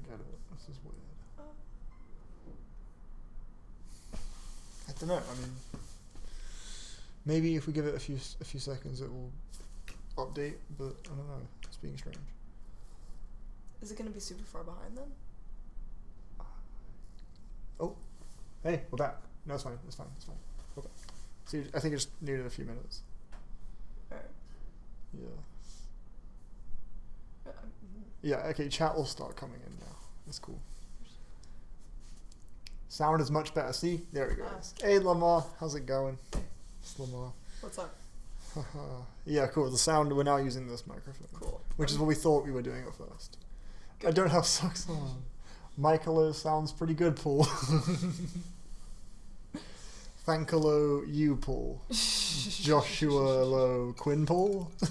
get it. This is weird. I don't know. I mean, maybe if we give it a few seconds, it will update. But I don't know. It's being strange. Is it gonna be super far behind then? Oh, hey, we're back. No, it's fine. It's fine. It's fine. Okay. So I think it just needed a few minutes. Alright. Yeah. Yeah. Okay. Chat will start coming in now. That's cool. Sound is much better. See, there we go. Hey, Lamar, how's it going? It's Lamar. What's up? Yeah, cool. The sound, we're now using this microphone. Cool. Which is what we thought we were doing at first. Good. I don't have socks on. Michaelo sounds pretty good, Paul. Thankalo, you, Paul. Joshua Lo, Quinn, Paul. Yeah.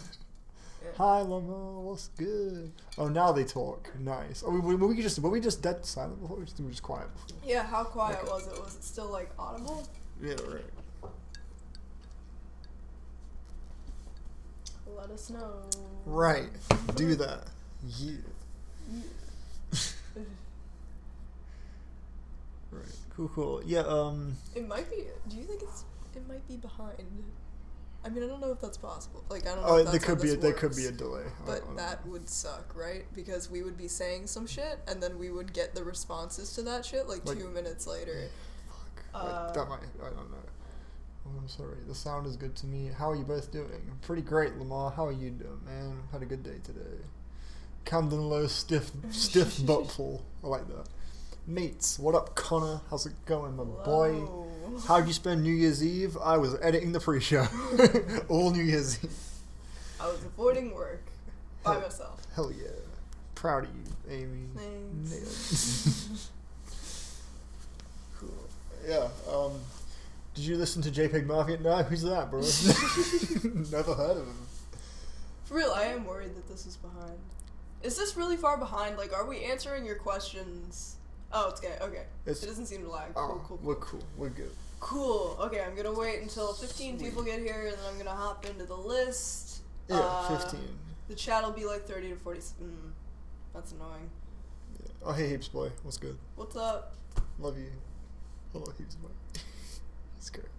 Hi, Lamar, what's good? Oh, now they talk. Nice. Oh, were we just dead silent before? We were just quiet before. Yeah, how quiet was it? Was it still, like, audible? Yeah, right. Let us know. Right. Do that. Yeah. Right. Cool. Yeah, It might be... Do you think it might be behind? I mean, I don't know if that's possible. Like, I don't know oh, if that's there could be a delay. But that would suck, right? Because we would be saying some shit, and then we would get the responses to that shit, like 2 minutes later. Fuck. That might... I don't know. Oh, I'm sorry. The sound is good to me. How are you both doing? I'm pretty great, Lamar. How are you doing, man? Had a good day today. Camden Low, stiff buttful. I like that. Mates, what up, Connor? How's it going, my boy? How'd you spend New Year's Eve? I was editing the pre-show. All New Year's Eve. I was avoiding work by myself. Hell yeah. Proud of you, Amy. Thanks. Cool. Yeah, did you listen to JPEG Mafia? No, who's that, bro? Never heard of him. For real, I am worried that this is behind. Is this really far behind? Like, are we answering your questions? Oh, it's good. Okay. It doesn't seem to lag. Cool. We're cool. We're good. Cool. Okay, I'm gonna wait until 15 people get here, and then I'm gonna hop into the list. Yeah, 15. The chat will be like 30 to 40. That's annoying. Yeah. Oh, hey, Heaps Boy. What's good? What's up? Love you. Hello, Heaps Boy. It's good.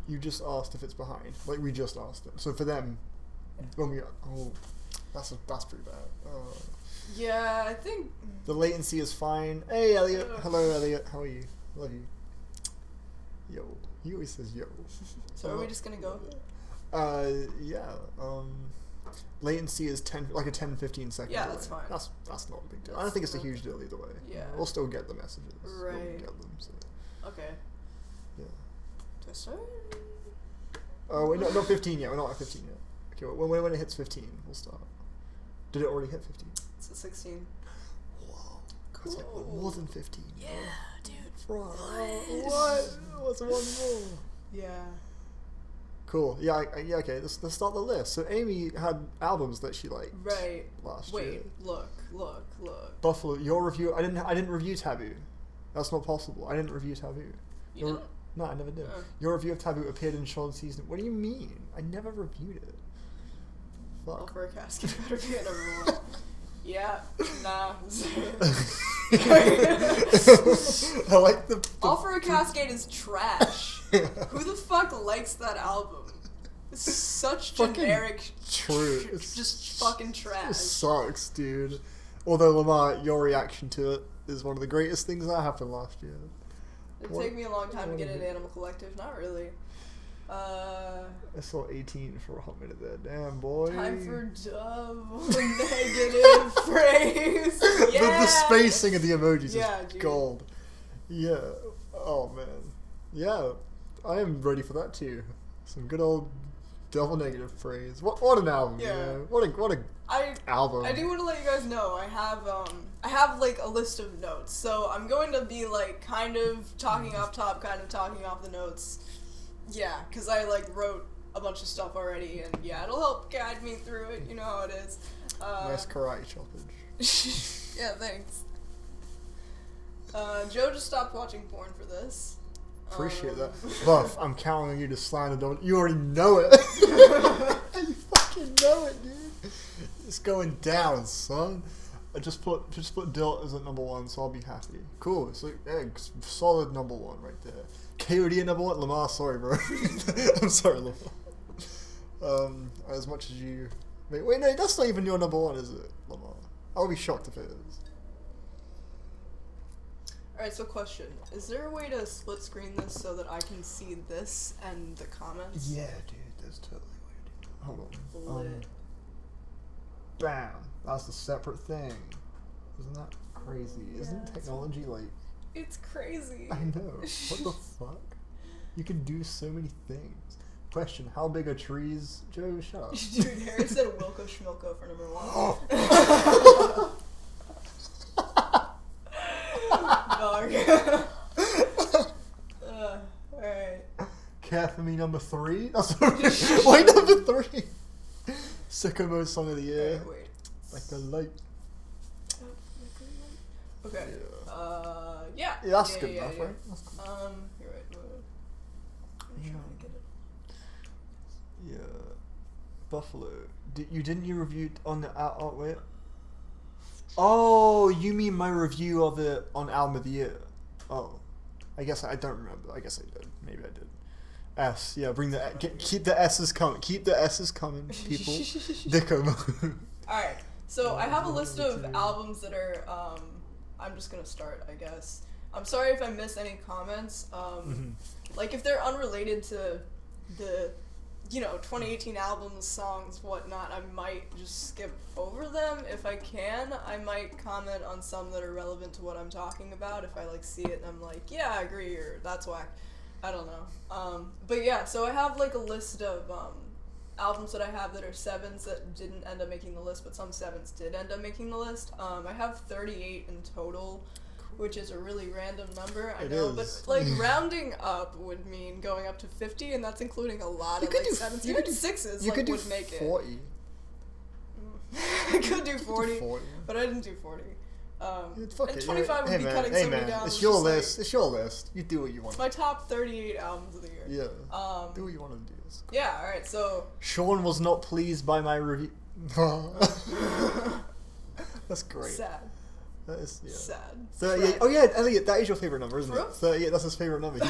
You just asked if it's behind. Like, we just asked it. So for them, when we... Oh, that's pretty bad. Yeah, I think... The latency is fine. Hey, Elliot. Hello, Elliot. How are you? Love you. Yo. He always says yo. So are we just gonna go with it? Yeah. Latency is 10-15 seconds. Yeah, that's fine. That's not a big deal. I don't think it's a huge deal either way. Yeah. We'll still get the messages. Right. We'll get them, so. Okay. Yeah. Do I start? Oh, wait, no, not 15 yet. We're not at 15 yet. Okay, when it hits 15, we'll start. Did it already hit 15? It's at 16. Whoa. It's like more than 15. Yeah, dude. Bro, what? What's one more? Yeah. Cool. Yeah, okay, let's start the list. So Amy had albums that she liked last year. Wait, look. Buffalo, your review... I didn't review Taboo. That's not possible. I didn't review Taboo. You didn't? No, I never did. Your review of Taboo appeared in Sean's season. What do you mean? I never reviewed it. Fuck. Offer a casket better be at everyone. Yeah, nah. I like the Offer a Cascade is trash. Who the fuck likes that album? It's such generic. True. It's just fucking trash. It sucks, dude. Although Lamar, your reaction to it is one of the greatest things that happened last year. It'd take me a long time to get into Animal Collective. Not really. I saw 18 for a hot minute there. Damn, boy. Time for double negative phrase. Yeah. The spacing of the emojis is dude. gold. Yeah. Oh, man. Yeah. I am ready for that, too. Some good old double negative phrase. What an album, yeah. Man. What a album. I do want to let you guys know I have like a list of notes. So I'm going to be like kind of talking off top, kind of talking off the notes. Yeah, because I like wrote a bunch of stuff already, and yeah, it'll help guide me through it. You know how it is. Nice karate choppage. Yeah, thanks. Joe just stopped watching porn for this. Appreciate that. Buff, I'm counting on you to slander Don. You already know it. You fucking know it, dude. It's going down, son. I just put Dilt as at number 1, so I'll be happy. Cool. So solid number 1 right there. KOD at number 1. Lamar, sorry, bro. I'm sorry, Lamar. As much as you. Wait, no, that's not even your number 1, is it, Lamar? I'll be shocked if it is. Alright, so question. Is there a way to split screen this so that I can see this and the comments? Yeah, dude, there's totally a way to do that. Hold on. Lit. Bam. That's a separate thing. Isn't that crazy? Yeah, Isn't technology like... It's crazy. I know. What the fuck? You can do so many things. Question, how big are trees? Joe, shut up. Dude, Harry said Wilco Schmilko for number 1. Dog. Alright. Care for Me number 3? That's why number 3? Sicko Mode Song of the Year. Wait. Like a light. Okay. Yeah. Yeah. That's good enough, right? That's good. You're right. I'm trying to get it. Yeah. Buffalo. You reviewed on the wait. Oh, you mean my review of it on Album of the Year? Oh, I guess I don't remember. I guess I did. Maybe I did. S. Yeah, keep the S's coming. Keep the S's coming, people. Dicko. Alright, so I have a list of albums that are, I'm just gonna start, I guess. I'm sorry if I missed any comments. Like, if they're unrelated to the, 2018 albums, songs, whatnot, I might just skip over them. If I can, I might comment on some that are relevant to what I'm talking about. If I, see it and I'm like, yeah, I agree, or that's whack. I don't know. But yeah, so I have, a list of, albums that I have that are 7s that didn't end up making the list, but some 7s did end up making the list. I have 38 in total, which is a really random number, I know, but rounding up would mean going up to 50, and that's including a lot of 7s. Even 6s would make 40. it. I could do 40, but I didn't do 40. And 25 would be cutting so many down. It's your list. It's your list. You do what you want. It's my top 38 albums of the year. Yeah. Do what you want to do. Cool. Yeah, alright, so... Sean was not pleased by my review. That's great. Sad. That is, yeah. Sad. 38. Oh yeah, Elliot, that is your favorite number, isn't it? 38, that's his favorite number.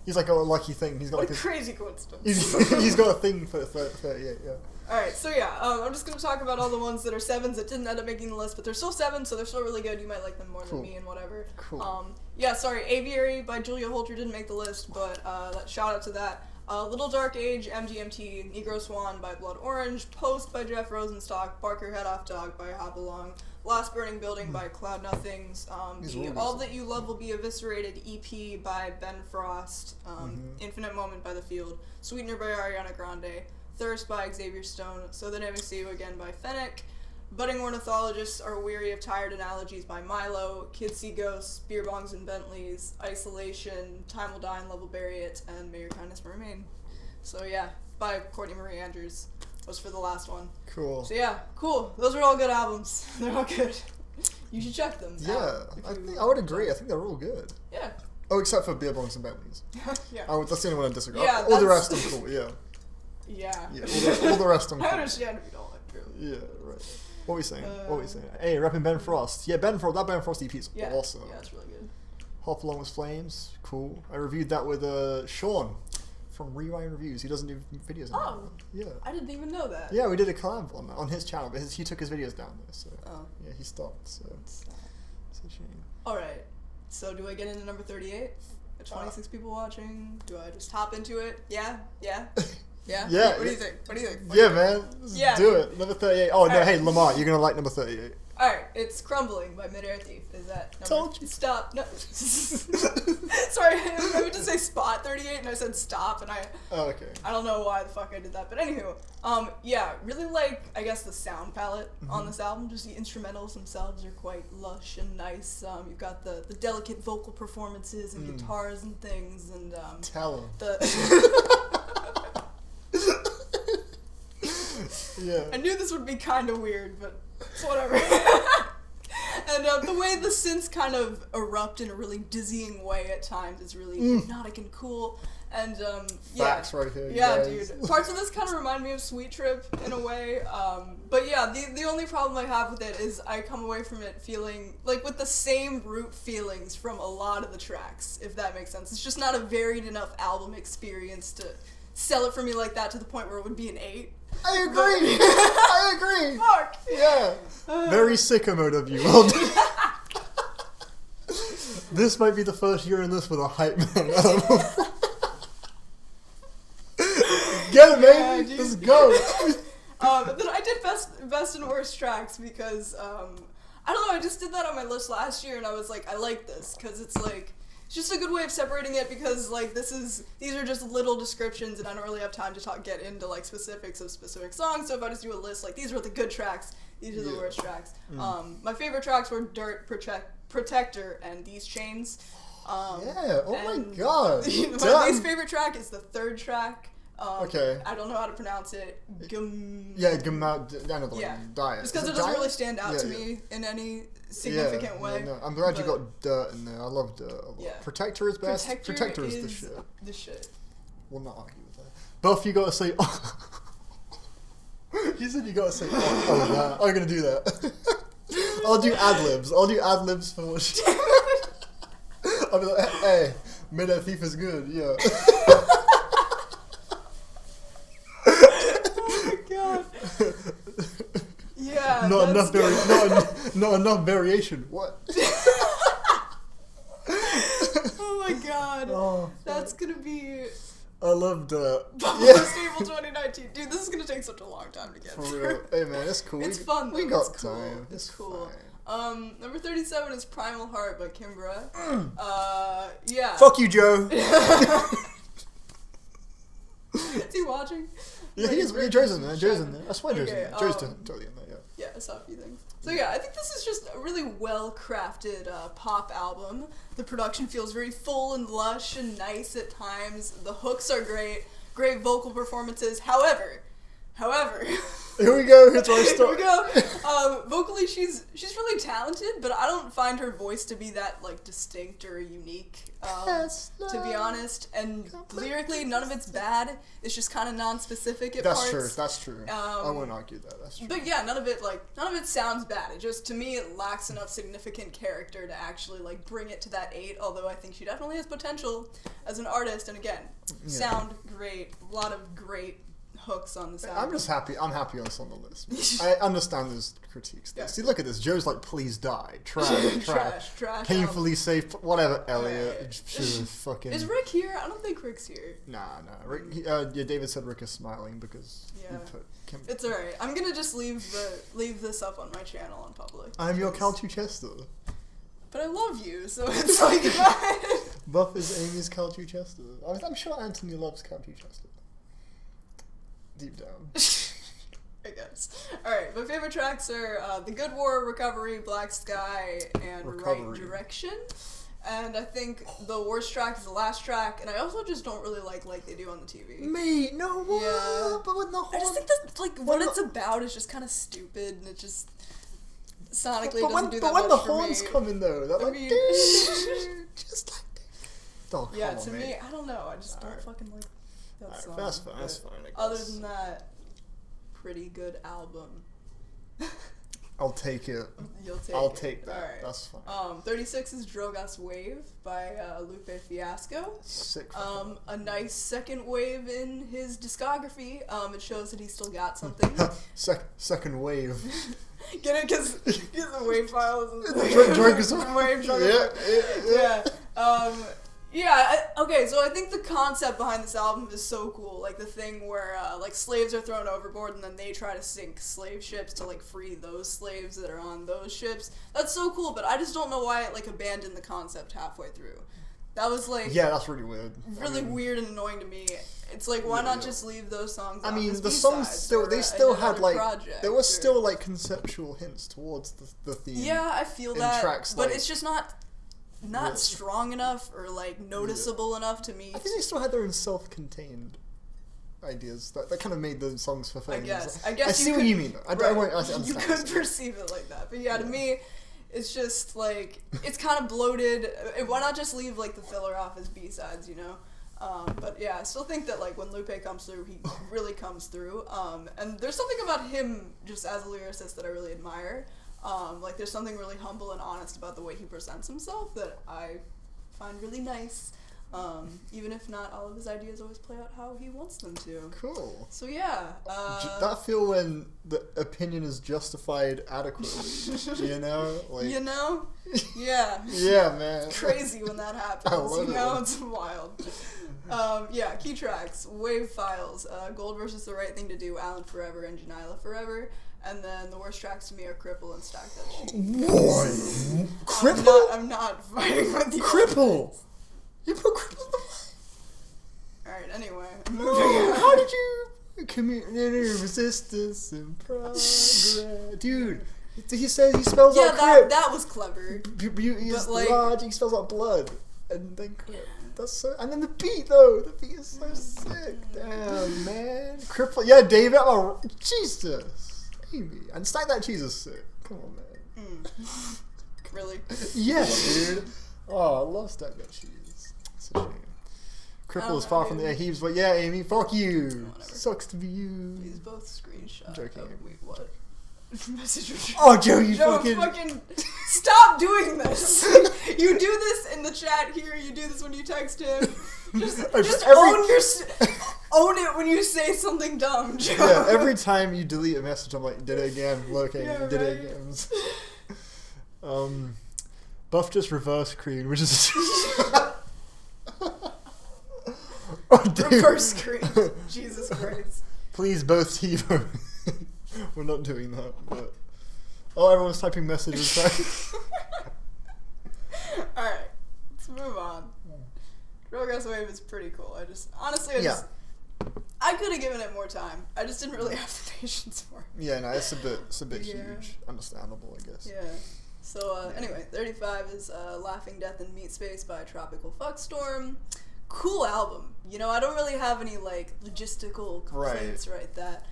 He's got a lucky thing. He's got a crazy coincidence. He's got a thing for 38, yeah. Alright, so yeah, I'm just going to talk about all the ones that are 7s that didn't end up making the list, but they're still 7s, so they're still really good. You might like them more than me and whatever. Cool. Yeah, sorry, Aviary by Julia Holter didn't make the list, but shout out to that. Little Dark Age, MGMT, Negro Swan by Blood Orange, Post by Jeff Rosenstock, Barker Head Off Dog by Hop Along, Last Burning Building by Cloud Nothings, All That You Love Will Be Eviscerated EP by Ben Frost, Infinite Moment by The Field, Sweetener by Ariana Grande, Thirst by Xavier Stone, So They Never See You Again by Fennec, Budding Ornithologists Are Weary of Tired Analogies by Milo, Kids See Ghosts, Beer Bongs and Bentleys, Isolation, Time Will Die and Love Will Bury It, and May Your Kindness Remain. So yeah, by Courtney Marie Andrews was for the last one. Cool. So yeah, cool. Those are all good albums. They're all good. You should check them. Yeah, I would agree. I think they're all good. Yeah. Oh, except for Beer Bongs and Bentleys. Yeah. That's the only one I disagree. Yeah, all the rest I'm cool. Yeah. Yeah. All the rest I'm cool. I understand if you don't like them. Yeah, right. What are we saying? Hey, repping Ben Frost. Yeah, Ben Frost EP is awesome. Yeah, it's really good. Hop Along with Flames, cool. I reviewed that with Sean from Rewind Reviews. He doesn't do videos anymore. Oh, yeah. I didn't even know that. Yeah, we did a collab on his channel, but he took his videos down there, so yeah, he stopped. So it's a shame. All right. So do I get into number 38? 26 people watching. Do I just hop into it? Yeah. Yeah. Yeah? Yeah. What do you think? What do you think? Yeah, man. Let's do it. Number 38. Oh, no, hey, Lamar, you're going to like number 38. Alright, it's Crumbling by Midair Thief. Is that number... Told you. Stop. No. Sorry, I meant to say spot 38 and I said stop and Oh, okay. I don't know why the fuck I did that, but anywho. Yeah, really like, I guess, the sound palette on this album. Just the instrumentals themselves are quite lush and nice. You've got the delicate vocal performances and guitars and things and, Tell him. Yeah. I knew this would be kind of weird, but it's whatever. And the way the synths kind of erupt in a really dizzying way at times is really hypnotic and cool. And Facts right here. Yeah, guys. dude. Parts of this kind of remind me of Sweet Trip in a way. But yeah, the only problem I have with it is I come away from it feeling like with the same root feelings from a lot of the tracks, if that makes sense. It's just not a varied enough album experience to sell it for me like that to the point where it would be an 8. I agree. I agree. Fuck. Yeah. Very sicko mode of you. Well done. This might be the first year in this with a hype man album. Get it, baby. Yeah, let's go. Then I did best and worst tracks because I don't know. I just did that on my list last year, and I was like, I like this because it's like it's just a good way of separating it because like these are just little descriptions, and I don't really have time to get into like specifics of specific songs. So if I just do a list, like these are the good tracks, these are the worst tracks. My favorite tracks were Dirt, Protector, and These Chains. Yeah. Oh my god. My least favorite track is the third track. Okay. I don't know how to pronounce it. Yeah, Diet. Just because it doesn't really stand out to me in any significant way. No. I'm glad you got Dirt in there. I love Dirt a lot. Yeah. Protector is best. Protector is the shit. The shit. We'll not argue with that. Buff, you gotta say. You said you gotta say. That. I'm gonna do that. I'll do ad-libs. For what she... I'll be like, hey, Midnight Thief is good, yeah. Yeah. Not enough variation. What? Oh my god. Oh, that's gonna be. I loved Buffalo Stable 2019. Dude, this is gonna take such a long time to get through. Real. Hey man, it's cool. It's fun though. We got it's cool. time. It's cool. Fine. Number 37 is Primal Heart by Kimbra. Yeah. Fuck you, Joe. Is he watching? Yeah, he is. Joe's in there. Joe's in there. I swear Joe's in there. Joe's totally in there, yeah. Yeah, I saw a few things. So yeah, I think this is just a really well-crafted pop album. The production feels very full and lush and nice at times. The hooks are great vocal performances. However, here we go. Here's where I start. Here we go. Vocally, she's really talented, but I don't find her voice to be that like distinct or unique. To be honest, and lyrically, none of it's bad. It's just kind of non-specific at parts. That's true. I won't argue that. That's true. But yeah, none of it sounds bad. It just, to me, it lacks enough significant character to actually like bring it to that 8. Although I think she definitely has potential as an artist. And again, sound great. A lot of great hooks on the sound. I'm just happy. I'm happy on this on the list. I understand those critiques. Yeah. See, look at this. Joe's like, please die. Trash. Painfully safe. Whatever. Elliot. Fucking. Is Rick here? I don't think Rick's here. Nah. Rick. David said Rick is smiling because. Yeah. It's alright. I'm gonna just leave this up on my channel on public. I'm your Cal Chester. But I love you, so it's like. Buff is Amy's Cal Chester. I'm sure Anthony loves Cal Chester. Deep down. I guess. Alright, my favorite tracks are The Good War, Recovery, Black Sky, and Right Direction. And I think the worst track is the last track, and I also just don't really like they do on the TV. Me? No, what? Yeah. But with the horns. I just think that, like, what it's about is just kind of stupid, and it just sonically doesn't do that much for me. But when the horns come in, though, they're like, just like that. Oh, yeah, to me, I don't know, I just don't fucking like that song. That's fine, that's fine. Other than that, pretty good album. I'll take it. I'll take that. Right. That's fine. 36 is Drogas Wave by Lupe Fiasco. Sick. A nice second wave in his discography. It shows that he's still got something. Second wave. Get it? Because the wave file is wave. Yeah. Okay, so I think the concept behind this album is so cool. Like the thing where like slaves are thrown overboard and then they try to sink slave ships to like free those slaves that are on those ships. That's so cool, but I just don't know why it like abandoned the concept halfway through. That was like that's really weird. Really weird and annoying to me. It's like why not just leave those songs? I mean, the songs still had like there was still like conceptual hints towards the theme. Yeah, I feel that, tracks, but it's just not strong enough or like noticeable enough to me. I think they still had their own self-contained ideas that kind of made the songs fulfilling. I guess I see what you mean. I you could perceive it like that, but to me, it's just like it's kind of bloated. Why not just leave like the filler off as B-sides? You know, But yeah, I still think that like when Lupe comes through, he really comes through. And there's something about him just as a lyricist that I really admire. Like there's something really humble and honest about the way he presents himself that I find really nice. Even if not all of his ideas always play out how he wants them to. Cool. So yeah. That feel when the opinion is justified adequately, you know? Like, you know? Yeah. Yeah, man. Crazy when that happens. I love you know, it. it's wild. Yeah, key tracks, Wave Files, Gold versus The Right Thing to Do, Alan Forever, and Janila Forever. And then the worst tracks to me are Cripple and Stack That Sheet. Boy! Cripple? I'm not fighting with you. Cripple! You put Cripple in the... Alright, anyway. Moving on. How did you... Community resistance and progress. Dude, he says he spells out Crip. that was clever. Beauty is like, large, he spells out blood. And then Crip. That's so... And then the beat, though. The beat is so sick. Damn, man. Cripple... Yeah, David. Oh, Jesus. Amy. And Stack That Cheese is sick. Come on, man. Really? Yes, dude. Oh, I love Stack That Cheese. It's a shame. Cripple is far from the heaves, but yeah, Amy, fuck you. Sucks to be you. These both screenshots. Joking. Wait, what? Message. Oh, Joe, you Joe, fucking... Stop doing this. You do this in the chat here. You do this when you text him. Just own it when you say something dumb, Joe. Yeah, every time you delete a message, I'm like, did it again, looking, Yeah, did right. it again. Buff just reverse screen, which is... Oh, dude. Reverse screen. Jesus Christ. Please, both TiVo. We're not doing that, but... Oh, everyone's typing messages. Alright, let's move on. Progress Wave is pretty cool. I could have given it more time. I just didn't really have the patience for it. Yeah, no, it's a bit Yeah. huge. Understandable, I guess. Yeah. So, anyway, 35 is Laughing Death in Meat Space by Tropical Fuckstorm. Cool album. You know, I don't really have any, like, logistical complaints like that.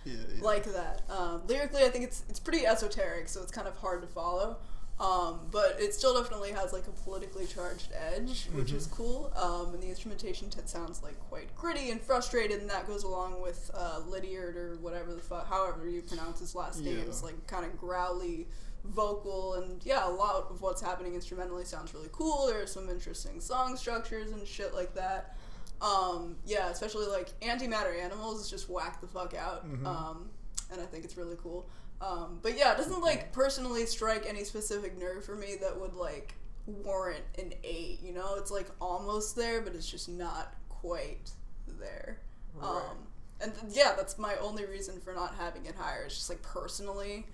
Lyrically, I think it's pretty esoteric, so it's kind of hard to follow. But it still definitely has, like, a politically charged edge, which is cool. And the instrumentation sounds, like, quite gritty and frustrated, and that goes along with Lydiard or whatever the fuck, however you pronounce his last name. It's, like, kind of growly vocal, and yeah, a lot of what's happening instrumentally sounds really cool. There are some interesting song structures and shit like that. Yeah, especially like Antimatter Animals is just whack the fuck out. And I think it's really cool. But yeah, it doesn't like personally strike any specific nerve for me that would like warrant an 8, you know? It's like almost there, but it's just not quite there. Right. Yeah, that's my only reason for not having it higher. It's just like personally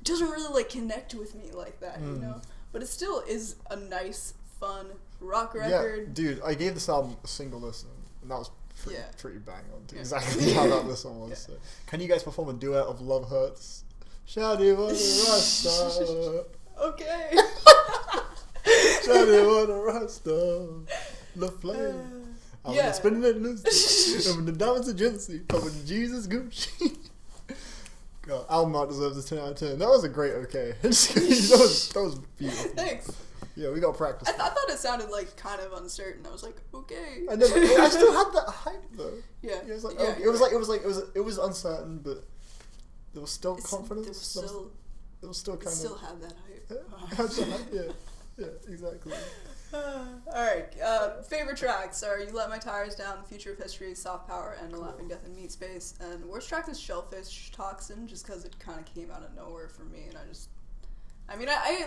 it doesn't really like connect with me like that, you know? But it still is a nice, fun rock record. Yeah, dude, I gave this album a single listen, and that was pretty bang on to exactly how that listen was. So. Can you guys perform a duet of Love Hurts? Shawty wanna rasta. Okay. Shawty wanna rasta. The flame. I'm Yeah. spinning it loose. Over the diamonds of jealousy. Over the Jesus Gucci. God, album art deserves a 10 out of 10. That was a great okay. that was beautiful. Thanks. Yeah, we got practice. I thought it sounded like kind of uncertain. I was like, okay. I still had that hype though. Yeah. It was like, Yeah, it was uncertain, but there was still confidence. It was still kind still of. had that hype. Had some hype, yeah, exactly. Alright, favorite tracks are You Let My Tires Down, The Future of History, Soft Power, and A Laughing Death in Meat Space. And worst track is Shellfish Toxin, just because it kind of came out of nowhere for me, and I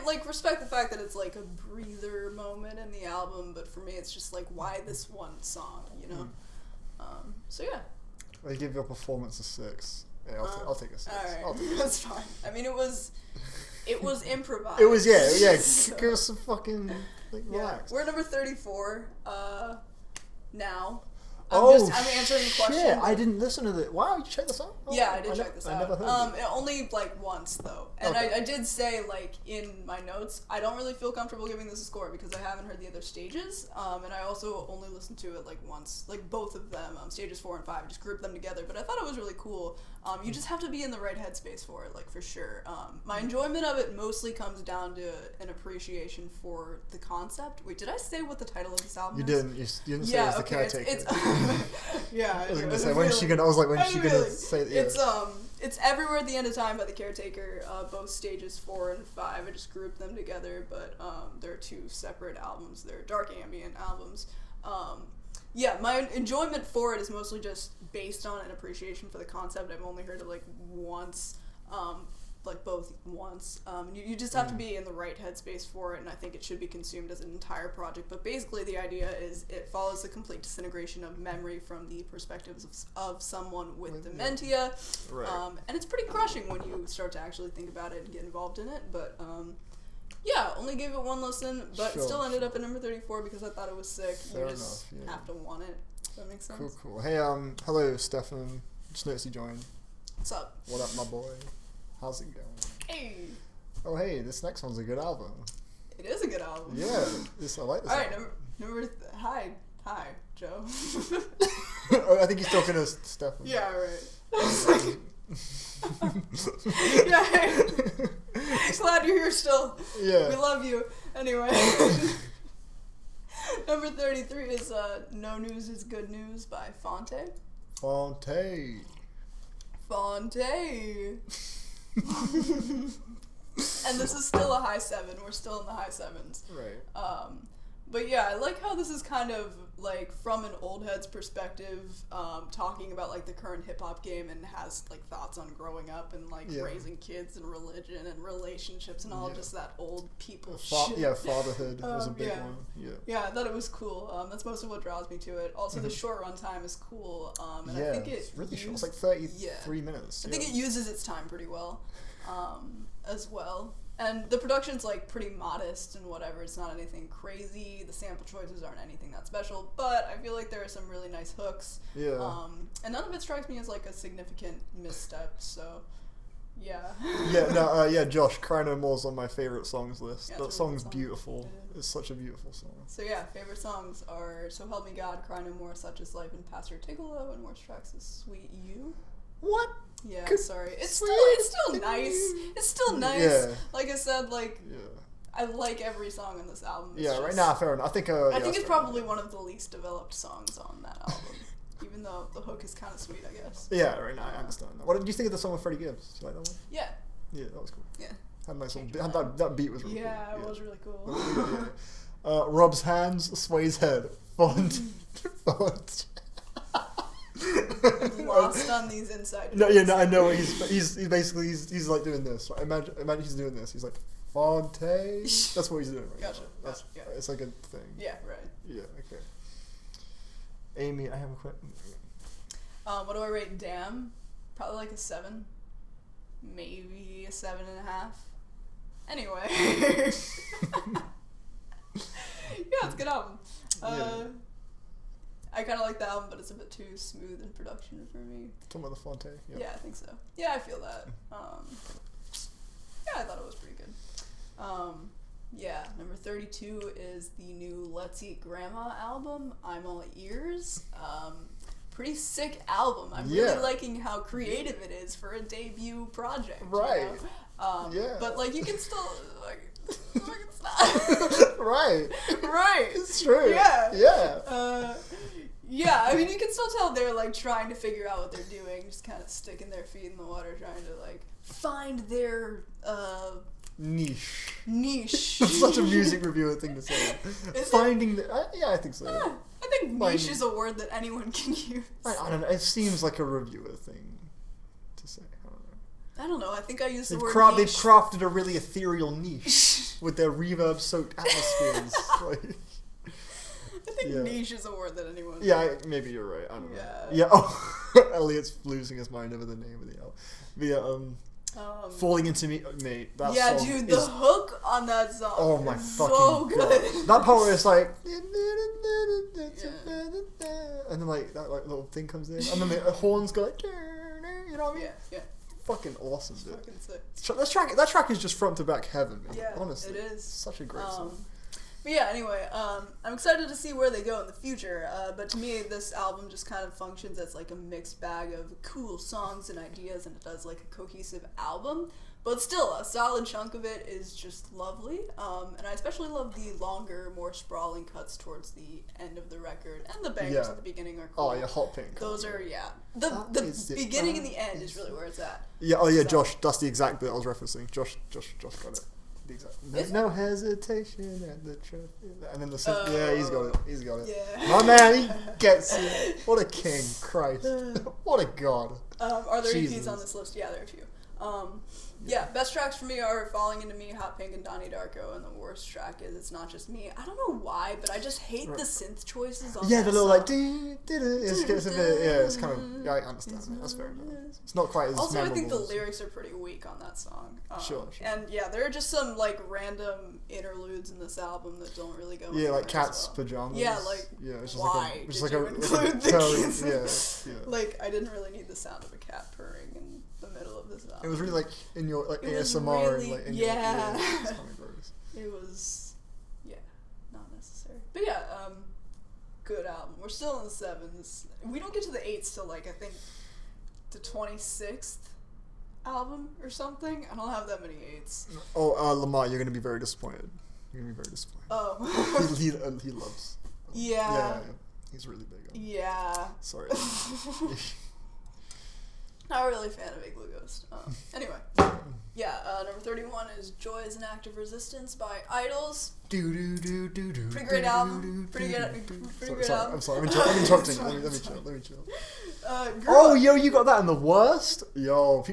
like respect the fact that it's like a breather moment in the album, but for me it's just like, why this one song, you know? So yeah. I give your performance a 6. Yeah, I'll take a 6. Alright, that's fine. I mean, it was improvised. It was, yeah. So, Give us some fucking, like, relax. We're number 34, now. I'm answering the question. Yeah, I didn't listen to it. Wow, you checked this out? Oh, Yeah, I did check this out. I never heard it. Only like once though, and Okay. I did say like in my notes, I don't really feel comfortable giving this a score because I haven't heard the other stages, and I also only listened to it like once, like both of them, stages 4 and 5, just grouped them together. But I thought it was really cool. You just have to be in the right headspace for it, like, for sure. My enjoyment of it mostly comes down to an appreciation for the concept. Wait, did I say what the title of this album You is? didn't. You didn't say it's the caretaker. It's yeah. I was gonna say, when's she gonna? I was like, when's she gonna say? Yeah. It's Everywhere at the End of Time by the Caretaker. Both stages 4 and 5. I just grouped them together, but they're 2 separate albums. They're dark ambient albums. Yeah, my enjoyment for it is mostly just based on an appreciation for the concept. I've only heard it like once, like both once. You just have to be in the right headspace for it, and I think it should be consumed as an entire project. But basically the idea is it follows the complete disintegration of memory from the perspectives of someone with dementia. Right. And it's pretty crushing when you start to actually think about it and get involved in it, but yeah, only gave it 1 listen, but still ended up at number 34 because I thought it was sick. Fair You just have to want it. Does that make sense? Cool. Hey, hello, Stefan. Just noticed you joined. What's up? What up, my boy? How's it going? Hey. Oh, hey, this next one's a good album. It is a good album. Yeah, I like this. All right, hi, Joe. Oh, I think he's talking to Stefan. Yeah, right. Yeah, hey. Glad you're here still. Yeah. We love you. Anyway. Number 33 is No News is Good News by Fonte. Fonte. And this is still a high 7. We're still in the high 7s. Right. But yeah, I like how this is kind of like from an old head's perspective, talking about like the current hip hop game and has like thoughts on growing up and like raising kids and religion and relationships and all just that old people shit. Yeah, fatherhood was a big one. Yeah, I thought it was cool. That's most of what draws me to it. Also, the short run time is cool. And I think it's really short. It's like 33 minutes. I think it uses its time pretty well, as well. And the production's like pretty modest and whatever. It's not anything crazy. The sample choices aren't anything that special, but I feel like there are some really nice hooks. Yeah. And none of it strikes me as like a significant misstep. So, yeah. Josh, Cry No More's on my favorite songs list. That song's beautiful. It's such a beautiful song. So yeah, favorite songs are So Help Me God, Cry No More, Such Is Life, and Pastor Tigolo, and worst tracks is Sweet You. What? Yeah, sorry. It's still nice. It's still nice. Yeah. Like I said, I like every song on this album. It's right now, fair enough. I think it's probably one of the least developed songs on that album, even though the hook is kind of sweet, I guess. Yeah, right now I understand that. What did you think of the song with Freddie Gibbs? Did you like that one? Yeah. Yeah, that was cool. Yeah. Had a nice little that beat was really cool. Yeah, it was really cool. Rubs hands, sways head. Font. Lost on these inside. No, I know what he's basically he's like doing this. Right? Imagine he's doing this. He's like Fonte. That's what he's doing right now. It's like a thing. Yeah, right. Yeah, okay. Amy, I have a question. What do I rate Damn? Probably like a 7. Maybe a 7.5. Anyway. Yeah, it's a good album. I kind of like the album, but it's a bit too smooth in production for me. Talking about the Fonte. Yep. Yeah, I think so. Yeah, I feel that. Yeah, I thought it was pretty good. Yeah, number 32 is the new Let's Eat Grandma album, I'm All Ears. Pretty sick album. I'm really liking how creative it is for a debut project. Right. You know? But like you can still it's not. Right. It's true. Yeah. Yeah, I mean, you can still tell they're, like, trying to figure out what they're doing, just kind of sticking their feet in the water, trying to, like, find their, niche. That's such a music reviewer thing to say. Finding I think so. Yeah, I think niche is a word that anyone can use. I don't know, it seems like a reviewer thing to say. I don't know, I think I use the word niche. They've crafted a really ethereal niche with their reverb-soaked atmospheres. Like... I think niche is a word that anyone... Yeah, maybe you're right. I don't know. Yeah. Elliot's losing his mind over the name of the album. Falling Into Me, mate. That song dude, the hook on that song. Oh my fucking so good. God. That part where it's like, and then like that like little thing comes in, and then the horns go like, you know what I mean? Yeah. Fucking awesome, dude. Fucking sick. That track is just front to back heaven, man. Yeah, honestly. it is. Such a great song. But yeah, anyway, I'm excited to see where they go in the future. But to me, this album just kind of functions as like a mixed bag of cool songs and ideas, and it does like a cohesive album. But still, a solid chunk of it is just lovely. And I especially love the longer, more sprawling cuts towards the end of the record, and the bangers at the beginning are cool. Oh yeah, Hot Pink. Those are the beginning and the end is really where it's at. Yeah. Oh yeah, so, Josh. That's the exact bit I was referencing. Josh got it. No hesitation at the trophy. And then he's got it. Yeah. My man, he gets it. What a king, Christ. What a god. Are there EPs on this list? Yeah, there are a few. Yeah, best tracks for me are Falling Into Me, Hot Pink, and Donnie Darko, and the worst track is It's Not Just Me. I don't know why, but I just hate the synth choices on that the little song. like it's a bit, it's kind of, I understand that. That's fair enough. It's not quite as also, memorable. I think the lyrics are pretty weak on that song. Sure. And yeah, there are just some like random interludes in this album that don't really go. Yeah, like Cat's pajamas. Yeah, like it's just why did you include the kids? Yeah. Like I didn't really need the sound of a cat purring in the middle of this album. It was really like in your like ASMR, really, like in your, it's kind of gross. It was, not necessary. But yeah, good album. We're still in the 7s. We don't get to the 8s till like I think the 26th album or something. I don't have that many 8s. Oh, Lamar, you're gonna be very disappointed. You're gonna be very disappointed. Oh. he loves. Yeah. He's really big on it. Yeah. Sorry. Not really a fan of Igloo Ghost. Anyway. Yeah, number 31 is Joy is an Act of Resistance by Idols. Pretty great album. Pretty good album. I'm sorry. I'm interrupting. Let me chill. Yo, you got that in the worst? Yo,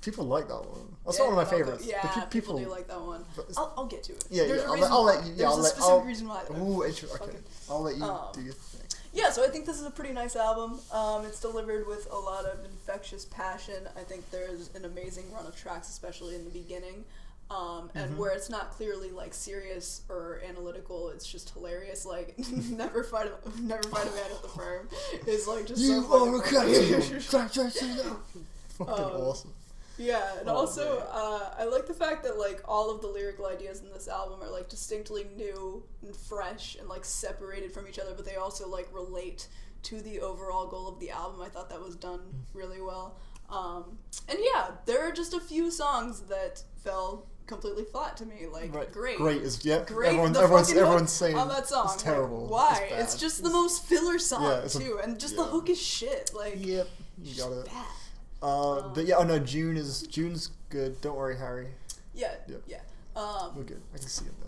people like that one. That's not one of my favorites. Yeah, people do like that one. I'll get to it. Yeah, I'll let you. There's a specific reason why. Ooh, okay. I'll let you do your thing. Yeah, so I think this is a pretty nice album. It's delivered with a lot of infectious passion. I think there's an amazing run of tracks, especially in the beginning. And where it's not clearly like serious or analytical, it's just hilarious. Like never fight a man with the firm is like just so funny. Fucking awesome. Yeah, and also I like the fact that like all of the lyrical ideas in this album are like distinctly new and fresh and like separated from each other, but they also like relate to the overall goal of the album. I thought that was done really well. And yeah, there are just a few songs that fell completely flat to me. Like great is great. Everyone's saying on that song. It's terrible. Like, why? It's just the most filler song too, and just the hook is shit. Like you got it. Bad. But June's good. Don't worry, Harry. Yeah. We're good. I can see it though.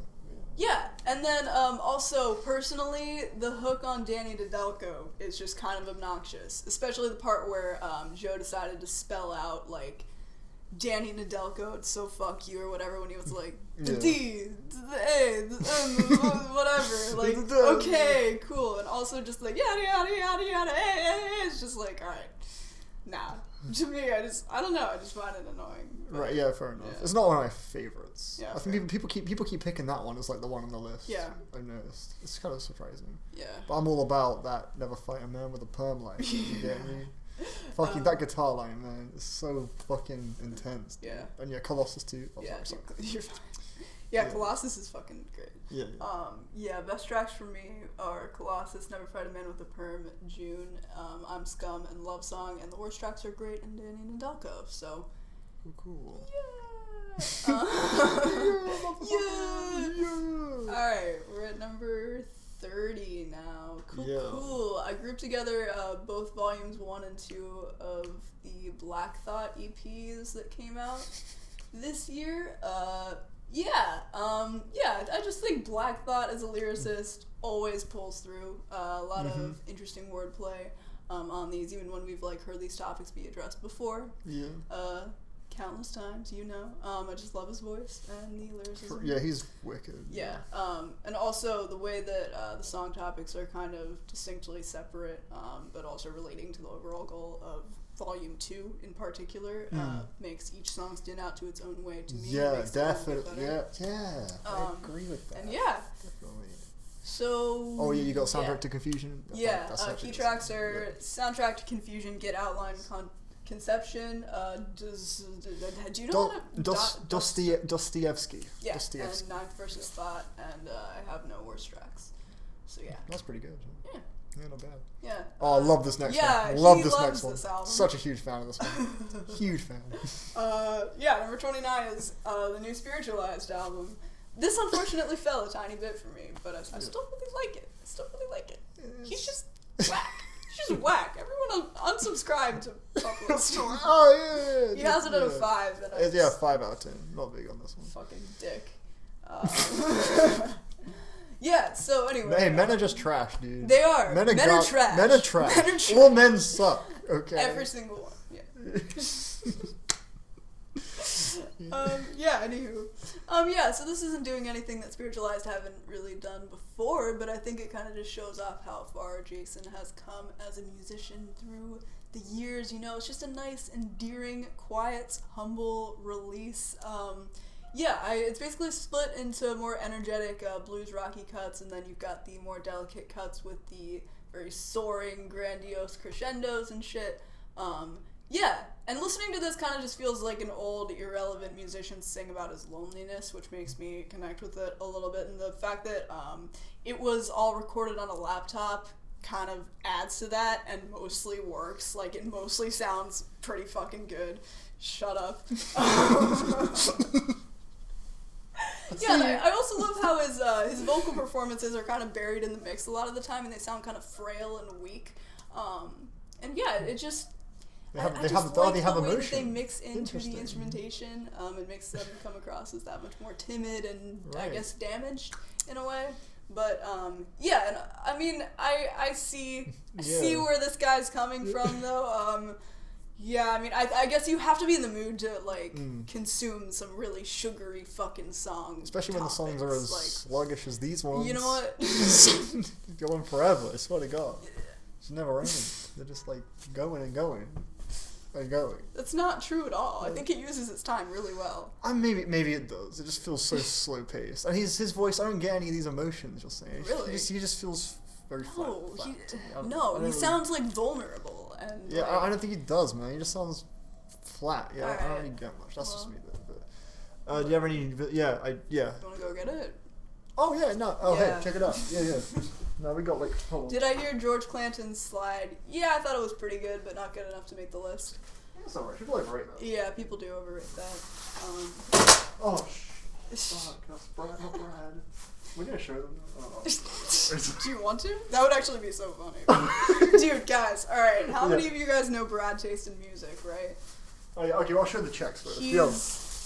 Yeah, and then also personally, the hook on Danny Nedelko is just kind of obnoxious, especially the part where Joe decided to spell out like Danny Nedelko, it's so fuck you or whatever when he was like the D, the A, the M, whatever. Like okay, cool, and also just like yada yada yada yada. It's just like all right, nah. To me, I don't know. I just find it annoying. Right? Yeah, fair enough. Yeah. It's not one of my favorites. Yeah, I think people keep picking that one as like the one on the list. Yeah, I've noticed. It's kind of surprising. Yeah, but I'm all about that. Never fight a man with a perm line. You get me? Fucking that guitar line, man. It's so fucking intense. Dude. Yeah. And Colossus too. Oh, yeah, sorry. You're fine. Yeah, Colossus is fucking great. Yeah. Best tracks for me are Colossus, Never Fight a Man with a Perm, June, I'm Scum, and Love Song, and the worst tracks are Great and Danny Nedelko, so... Cool. Yeah! Alright, we're at number 30 now. Cool. I grouped together both volumes 1 and 2 of the Black Thought EPs that came out this year. I just think Black Thought as a lyricist always pulls through. A lot of interesting wordplay on these, even when we've like heard these topics be addressed before. Yeah. Countless times, I just love his voice and the lyricism. Yeah, he's wicked. Yeah. And also the way that the song topics are kind of distinctly separate, but also relating to the overall goal of Volume 2 in particular makes each song stand out to its own way to me. Yeah, definitely. Yeah. I agree with that. And yeah. Definitely. So... Oh, yeah, you got Soundtrack to Confusion? Key tracks are Soundtrack to Confusion, Get Outline Conception. Do you know how to... Dostoevsky. Yeah, Dostoevsky. and Ninth versus Thought, and I have no worse tracks. So yeah. That's pretty good. Yeah. Yeah, not bad. Yeah. Oh, I love this next one. Yeah, Love this loves next one. this album. Such a huge fan of this one. Huge fan. Yeah, number 29 is the new Spiritualized album. This unfortunately fell a tiny bit for me, but I still really like it. He's just whack. He's just whack. Everyone unsubscribe to Buffalo Storm. Oh, yeah. He has it at a 5. And Yeah, 5 out of 10. Not big on this one. Fucking dick. Yeah, so anyway. Hey, men are just trash, dude. They are. Men are trash. Men are trash. Men are trash. All men suck, okay? Every single one, yeah. Yeah, anywho. Yeah, so this isn't doing anything that Spiritualized haven't really done before, but I think it kind of just shows off how far Jason has come as a musician through the years. You know, it's just a nice, endearing, quiet, humble release. Yeah, it's basically split into more energetic blues rocky cuts, and then you've got the more delicate cuts with the very soaring, grandiose crescendos and shit. Yeah, and listening to this kind of just feels like an old, irrelevant musician sing about his loneliness, which makes me connect with it a little bit, and the fact that it was all recorded on a laptop kind of adds to that and mostly works. Like, it mostly sounds pretty fucking good. Shut up. Yeah, and I also love how his vocal performances are kind of buried in the mix a lot of the time, and they sound kind of frail and weak. And yeah, it just... They have the way that they mix into the instrumentation. It makes them come across as that much more timid and, I guess, damaged in a way. But, yeah, and I mean, I see where this guy's coming from, though. Yeah, I mean, I guess you have to be in the mood to, like, consume some really sugary fucking songs. Especially when the songs are as sluggish as these ones. You know what? Going forever, I swear to God. It's never ending. They're just, like, going and going. And going. That's not true at all. I think it uses its time really well. Maybe it does. It just feels so slow-paced. And his voice, I don't get any of these emotions you're saying. Really? He just feels very flat. He sounds, like, vulnerable. And yeah, I don't think he does, man. He just sounds flat. Yeah, right. I don't really get much. That's just me, but do you have any? Yeah. You wanna go get it? Oh yeah, no. Oh yeah. Hey, check it out. Yeah. No, we got like. Hold on. Did I hear George Clanton's Slide? Yeah, I thought it was pretty good, but not good enough to make the list. That's alright. People overrate that. Yeah, people do overrate that. Oh fuck! That's Brad, not Brad. We're gonna show them. Oh. Do you want to? That would actually be so funny. Dude, guys, alright, how many of you guys know Brad's taste in music, right? Oh yeah, okay, well, I'll show the checks first. He's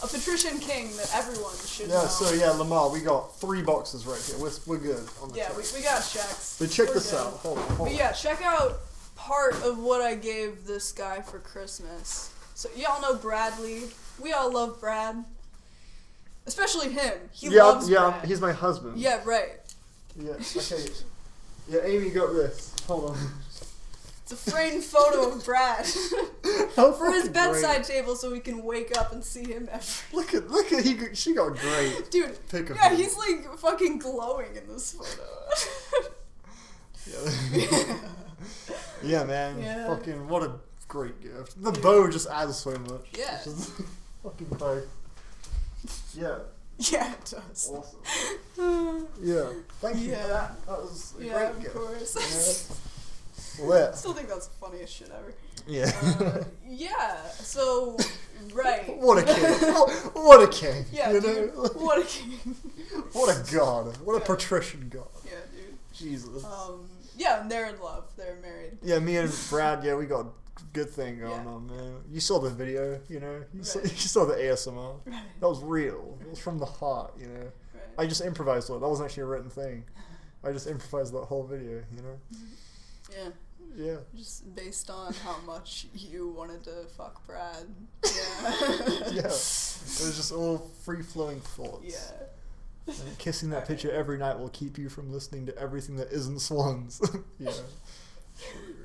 a patrician king that everyone should know. Yeah, so yeah, Lamar, we got 3 boxes right here. We're good on the checks. we got checks. But check this out. Hold on. But yeah, check out part of what I gave this guy for Christmas. So y'all know Bradley. We all love Brad. Especially him. He loves Brad. He's my husband. Yeah, right. Yeah, okay. Yeah, Amy got this. Hold on. It's a framed photo of Brad for his bedside table, so we can wake up and see him every. Look at she got great. Dude, him. He's like fucking glowing in this photo. Yeah, man. Yeah. Fucking what a great gift. The bow just adds so much. Yeah. Fucking bow. Yeah. Yeah, it does. Awesome. Yeah. Thank you for that. That was a great gift. Of course. Lit. I still think that's the funniest shit ever. Yeah. Yeah, so, right. What a king. What a king. Yeah, you dude. Know? What a king. What a god. What a patrician god. Yeah, dude. Jesus. Yeah, and they're in love. They're married. Yeah, me and Brad, we got a good thing going on, man. You saw the video, you know? You saw the ASMR. Right. That was real. It was from the heart, you know? Right. I just improvised it. That wasn't actually a written thing. I just improvised that whole video, you know? Yeah. Yeah. Just based on how much you wanted to fuck Brad. Yeah. Yeah. It was just all free-flowing thoughts. Yeah. And kissing that picture every night will keep you from listening to everything that isn't Swans. Yeah.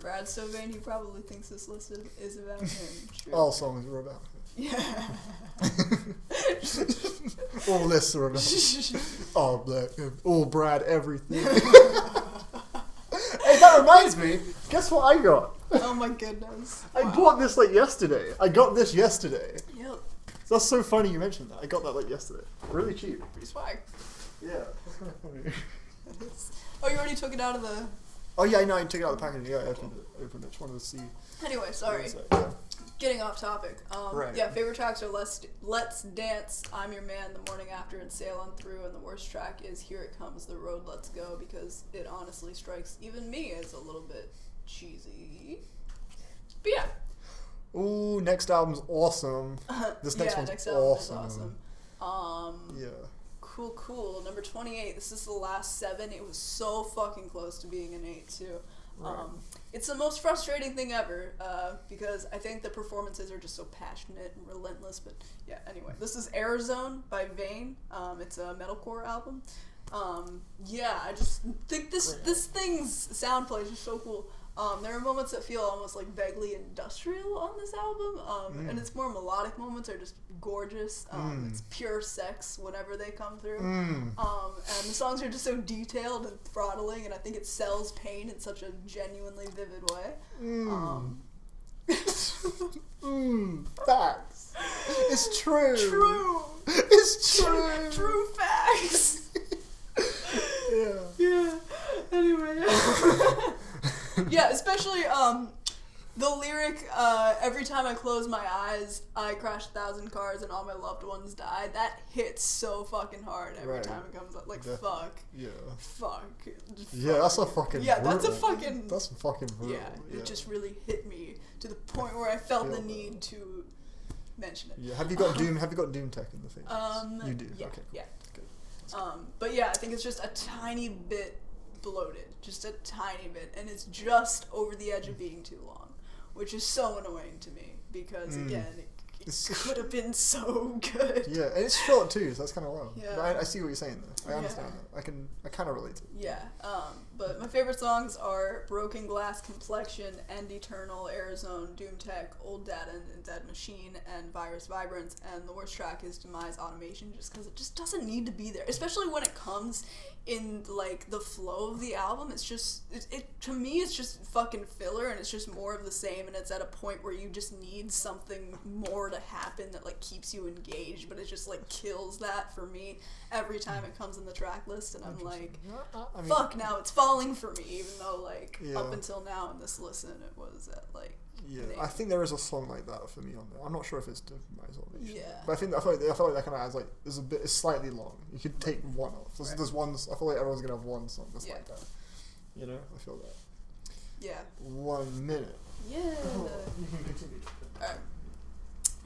Brad's so vain, he probably thinks this list is about him. True. All songs are about him. Yeah. All lists are about all black, all Brad, everything. Hey, that reminds me. Guess what I got? Oh my goodness. I bought this like yesterday. I got this yesterday. Yep. That's so funny you mentioned that. I got that like yesterday. Really cheap. Pretty swag. Yeah. That's kind of funny. Oh, you already took it out of the... Oh yeah, I know. I took it out of the packaging. Yeah, I opened it. Just wanted to see. Anyway, sorry. Yeah. Getting off topic. Right. Yeah, favorite tracks are Let's Dance, I'm Your Man, The Morning After, and Sail On Through, and the worst track is Here It Comes, The Road Let's Go, because it honestly strikes even me as a little bit cheesy. But yeah. Ooh, next album's awesome. This next one's next awesome. album is awesome. Yeah. Cool. Number 28, this is the last 7. It was so fucking close to being an 8, too. Right. It's the most frustrating thing ever, because I think the performances are just so passionate and relentless, but yeah, anyway. This is Arizone by Vane. It's a metalcore album. Yeah, I just think this thing's sound plays are so cool. There are moments that feel almost like vaguely industrial on this album, and its more melodic moments are just gorgeous. It's pure sex whenever they come through. And the songs are just so detailed and throttling, and I think it sells pain in such a genuinely vivid way. Facts. It's true. True. It's true. True facts. Yeah. Anyway. Yeah, especially the lyric, every time I close my eyes, I crash 1,000 cars and all my loved ones die. That hits so fucking hard every time it comes up. Like, fuck. Yeah. Fuck. Yeah, that's a fucking Yeah, brutal. that's fucking brutal. Yeah, it just really hit me to the point where I felt the need to mention it. Yeah, have you got Doom Tech in the face? You do. Yeah, okay, cool. yeah. Good. But yeah, I think it's just a tiny bit bloated, just a tiny bit, and it's just over the edge of being too long, which is so annoying to me because again, it could have been so good. Yeah, and it's short too, so that's kind of wild. Yeah. But I see what you're saying though. I understand that. I kind of relate to it. Yeah. But my favorite songs are Broken Glass Complexion, End Eternal, Arizone, Doom Tech, Old Data and Dead Machine, and Virus Vibrance, and the worst track is Demise Automation, just because it just doesn't need to be there, especially when it comes in like the flow of the album. It's just it to me it's just fucking filler, and it's just more of the same, and it's at a point where you just need something more to happen that like keeps you engaged, but it just like kills that for me every time it comes in the track list, and I'm like, I mean, fuck, now it's falling for me, even though like up until now in this listen it was at like I think there is a song like that for me on there. I'm not sure if it's Demise Automation. Yeah. But I feel like that kind of has like it's slightly long. You could take one off. There's one. I feel like everyone's gonna have one song that's like that. You know, I feel that. Yeah. 1 minute. Yeah. You can continue. Alright.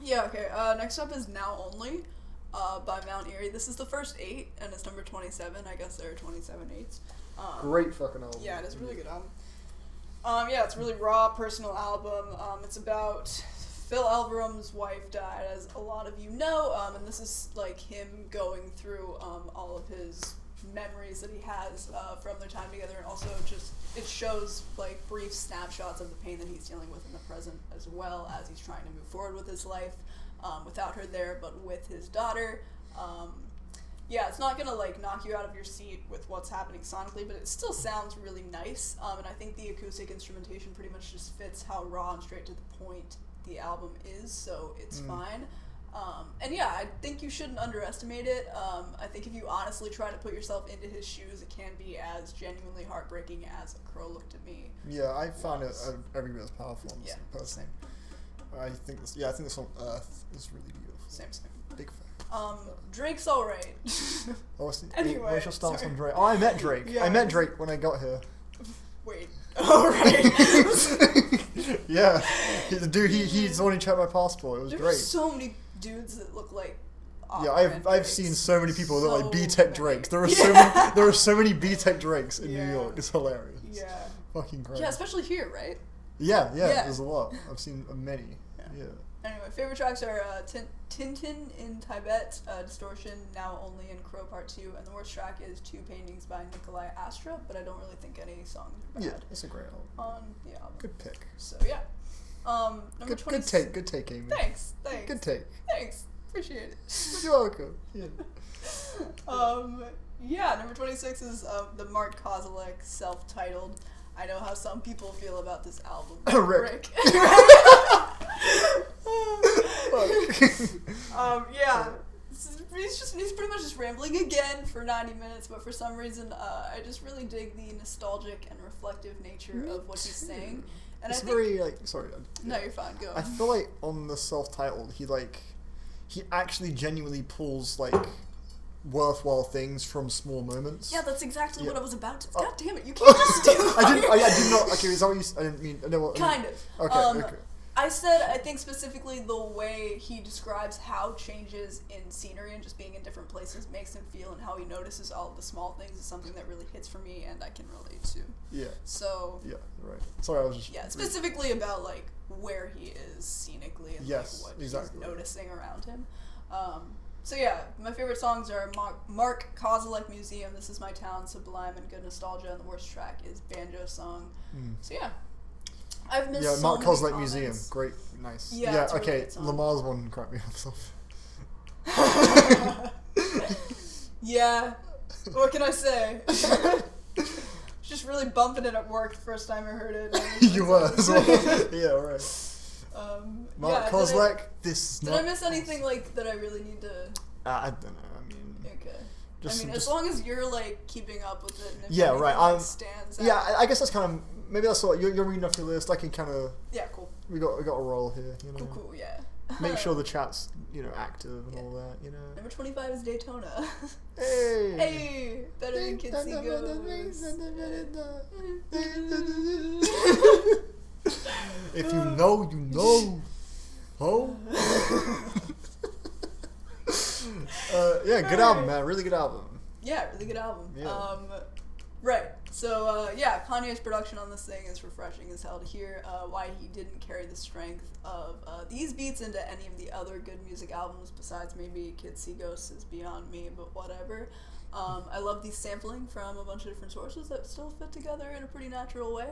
Yeah. Okay. Next up is Now Only, by Mount Eerie. This is the first 8, and it's number 27. I guess there are 27 8s. Great fucking album. Yeah, it is a really good album. Yeah, it's a really raw, personal album. It's about Phil Elverum's wife died, as a lot of you know, and this is like him going through all of his memories that he has from their time together, and also just it shows like brief snapshots of the pain that he's dealing with in the present, as well as he's trying to move forward with his life without her there, but with his daughter. Yeah, it's not gonna like knock you out of your seat with what's happening sonically, but it still sounds really nice. And I think the acoustic instrumentation pretty much just fits how raw and straight to the point the album is, so it's fine. And yeah, I think you shouldn't underestimate it. I think if you honestly try to put yourself into his shoes, it can be as genuinely heartbreaking as A Crow Looked at Me. Yeah, I found it every bit as powerful. Yeah, personally. I think this song Earth is really beautiful. Same. Big fan. Drake's alright. Anyway, what's your stance on Drake? Oh, I met Drake. Yeah. I met Drake when I got here. Wait. Alright. Yeah. He's the one who checked my passport. It was There's great. so many dudes that look like I've seen so many people that look like B-Tech many. Drakes. There are so many B-Tech Drakes in New York. It's hilarious. Yeah. Fucking great. Yeah, especially here, right? Yeah. There's a lot. I've seen many. Yeah. Anyway, favorite tracks are Tintin in Tibet, Distortion, Now Only, and Crow Part 2, and the worst track is Two Paintings by Nikolai Astra, but I don't really think any songs are bad. Yeah, it's a great album. On the album. Good pick. So yeah. Number 20. Good take, Amy. Thanks. Good take. Thanks. Appreciate it. You're welcome. Yeah. Yeah, number 26 is the Mark Kozilek self-titled. I know how some people feel about this album. Rick. Yeah. He's pretty much just rambling again for 90 minutes, but for some reason, I just really dig the nostalgic and reflective nature of what he's saying. And it's I think, very, like, sorry. No, you're fine, go. I feel like on the self-titled, he actually genuinely pulls, like, worthwhile things from small moments. Yeah, that's exactly what I was about to. God damn it, you can't just do it. I did not. Okay, is that what you? I didn't mean. No, Kind of. Okay. I said, I think specifically the way he describes how changes in scenery and just being in different places makes him feel, and how he notices all of the small things is something that really hits for me and I can relate to. Yeah. So. Yeah. Right. Sorry, I was just. Yeah, specifically about like where he is scenically and like what he's noticing around him. So yeah, my favorite songs are Mark Kozilek Museum, This Is My Town, Sublime, and Good Nostalgia, and the worst track is Banjo Song. So yeah. I've missed so Mark many Kozilek comments. Museum, great, nice. Yeah, it's a really okay, good song. Lamar's one cracked me off. Yeah, what can I say? Just really bumping it at work the first time I heard it. You were as well. Yeah, right. Mark Kozilek, this is Did not... I miss anything like that I really need to... I don't know, I mean... Okay. Just, as long as you're like keeping up with it and if yeah, anything, right. like, stands out. Yeah, I guess that's kind of... Maybe that's what... You're reading off your list, I can kind of... Yeah, cool. We got a roll here, you know? Cool, yeah. Make sure the chat's, active and all that, Number 25 is Daytona. Hey! Hey! Better than Kids See Ghosts. If you know, you know. Oh. Yeah, good album, man. Really good album. Yeah, really good album. Yeah. Right. So, Kanye's production on this thing is refreshing as hell to hear. Why he didn't carry the strength of these beats into any of the other good music albums besides maybe Kids See Ghosts is beyond me, but whatever. I love the sampling from a bunch of different sources that still fit together in a pretty natural way.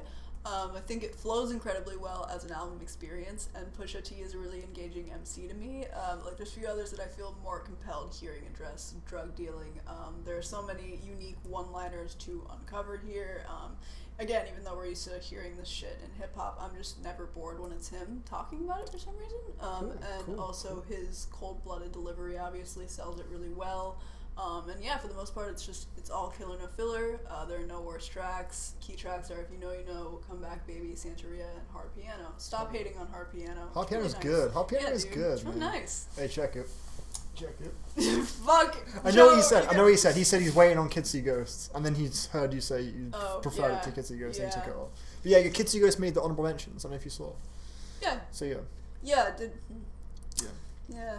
I think it flows incredibly well as an album experience, and Pusha T is a really engaging MC to me. There's a few others that I feel more compelled hearing address drug dealing. There are so many unique one-liners to uncover here. Again, even though we're used to hearing this shit in hip-hop, I'm just never bored when it's him talking about it for some reason. Also his cold-blooded delivery obviously sells it really well. And yeah, for the most part, it's all killer, no filler. There are no worse tracks. Key tracks are If You Know, You Know, Come Back Baby, Santeria, and Hard Piano. Stop hating on Hard Piano. Hard Piano's good. Hard Piano is good, It's really man. nice. Hey, check it. Fuck. I know what he said. He said he's waiting on Kids See Ghosts, and then he's heard you say you preferred it to Kids See Ghosts, and he took it off. But yeah, Kids See Ghosts made the honorable mentions. I don't know if you saw. Yeah. So yeah. Yeah. Did. Yeah. Yeah.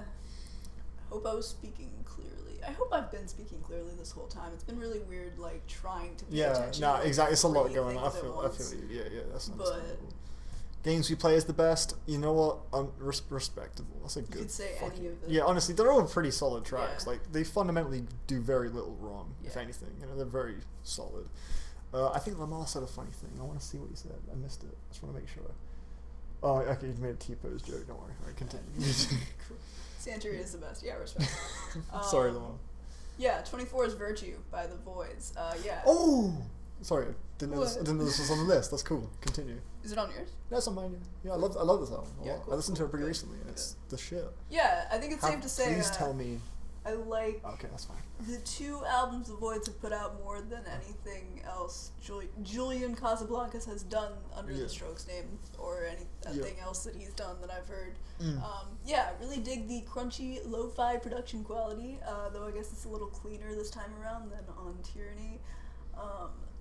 Hope I was speaking clearly. I hope I've been speaking clearly this whole time. It's been really weird, like trying to pay attention. Yeah. No, exactly. It's a lot three going on. I things feel at once. you. Yeah. That's But understandable. Games we play is the best. You know what? Respectable. That's a good. you could say any of them. Yeah, honestly, they're all pretty solid tracks. Yeah. Like they fundamentally do very little wrong, if Yeah. anything. They're very solid. I think Lamar said a funny thing. I want to see what he said. I missed it. I just want to make sure. Oh, okay. You made a T-pose joke. Don't worry. All right, continue. Santeria is the best. Yeah, respect. Sorry, Lamar. Yeah, 24 is Virtue by The Voids. Yeah. Oh, sorry. I didn't know What? this was on the list. That's cool. Continue. Is it on yours? That's on mine. Yeah, I love this album a lot. Cool, I listened to it pretty good, recently, and it's the shit. Yeah, I think it's safe to say. Please tell me. I like Okay, that's fine. the two albums The Voids have put out more than anything else Julian Casablancas has done under the Strokes name, or anything else that he's done that I've heard. Yeah, I really dig the crunchy lo-fi production quality, though I guess it's a little cleaner this time around than on Tyranny.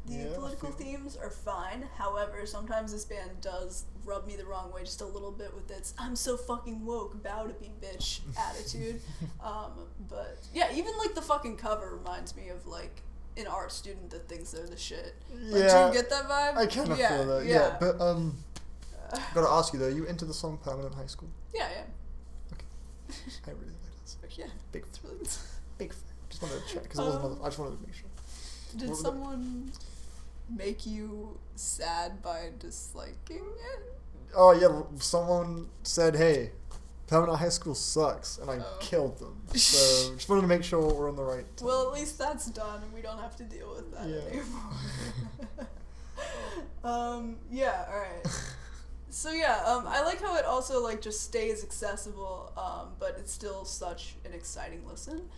The political themes are fine, however, sometimes this band does rub me the wrong way just a little bit with its I'm so fucking woke, bow to be bitch attitude. But yeah, even like the fucking cover reminds me of like an art student that thinks they're the shit. Like, do you get that vibe? I kind of feel that, yeah. But gotta ask you though, are you into the song Permanent High School? Yeah, yeah. Okay. I really like that. Yeah. Big It's really good. Big fan. Just wanted to check, because it wasn't I just wanted to make sure. Did someone make you sad by disliking it? Oh yeah, someone said, hey, Permanent High School sucks, and I killed them. So just wanted to make sure we're on the right time. Well, at least that's done and we don't have to deal with that anymore. Yeah, alright. So yeah, I like how it also like just stays accessible, but it's still such an exciting listen.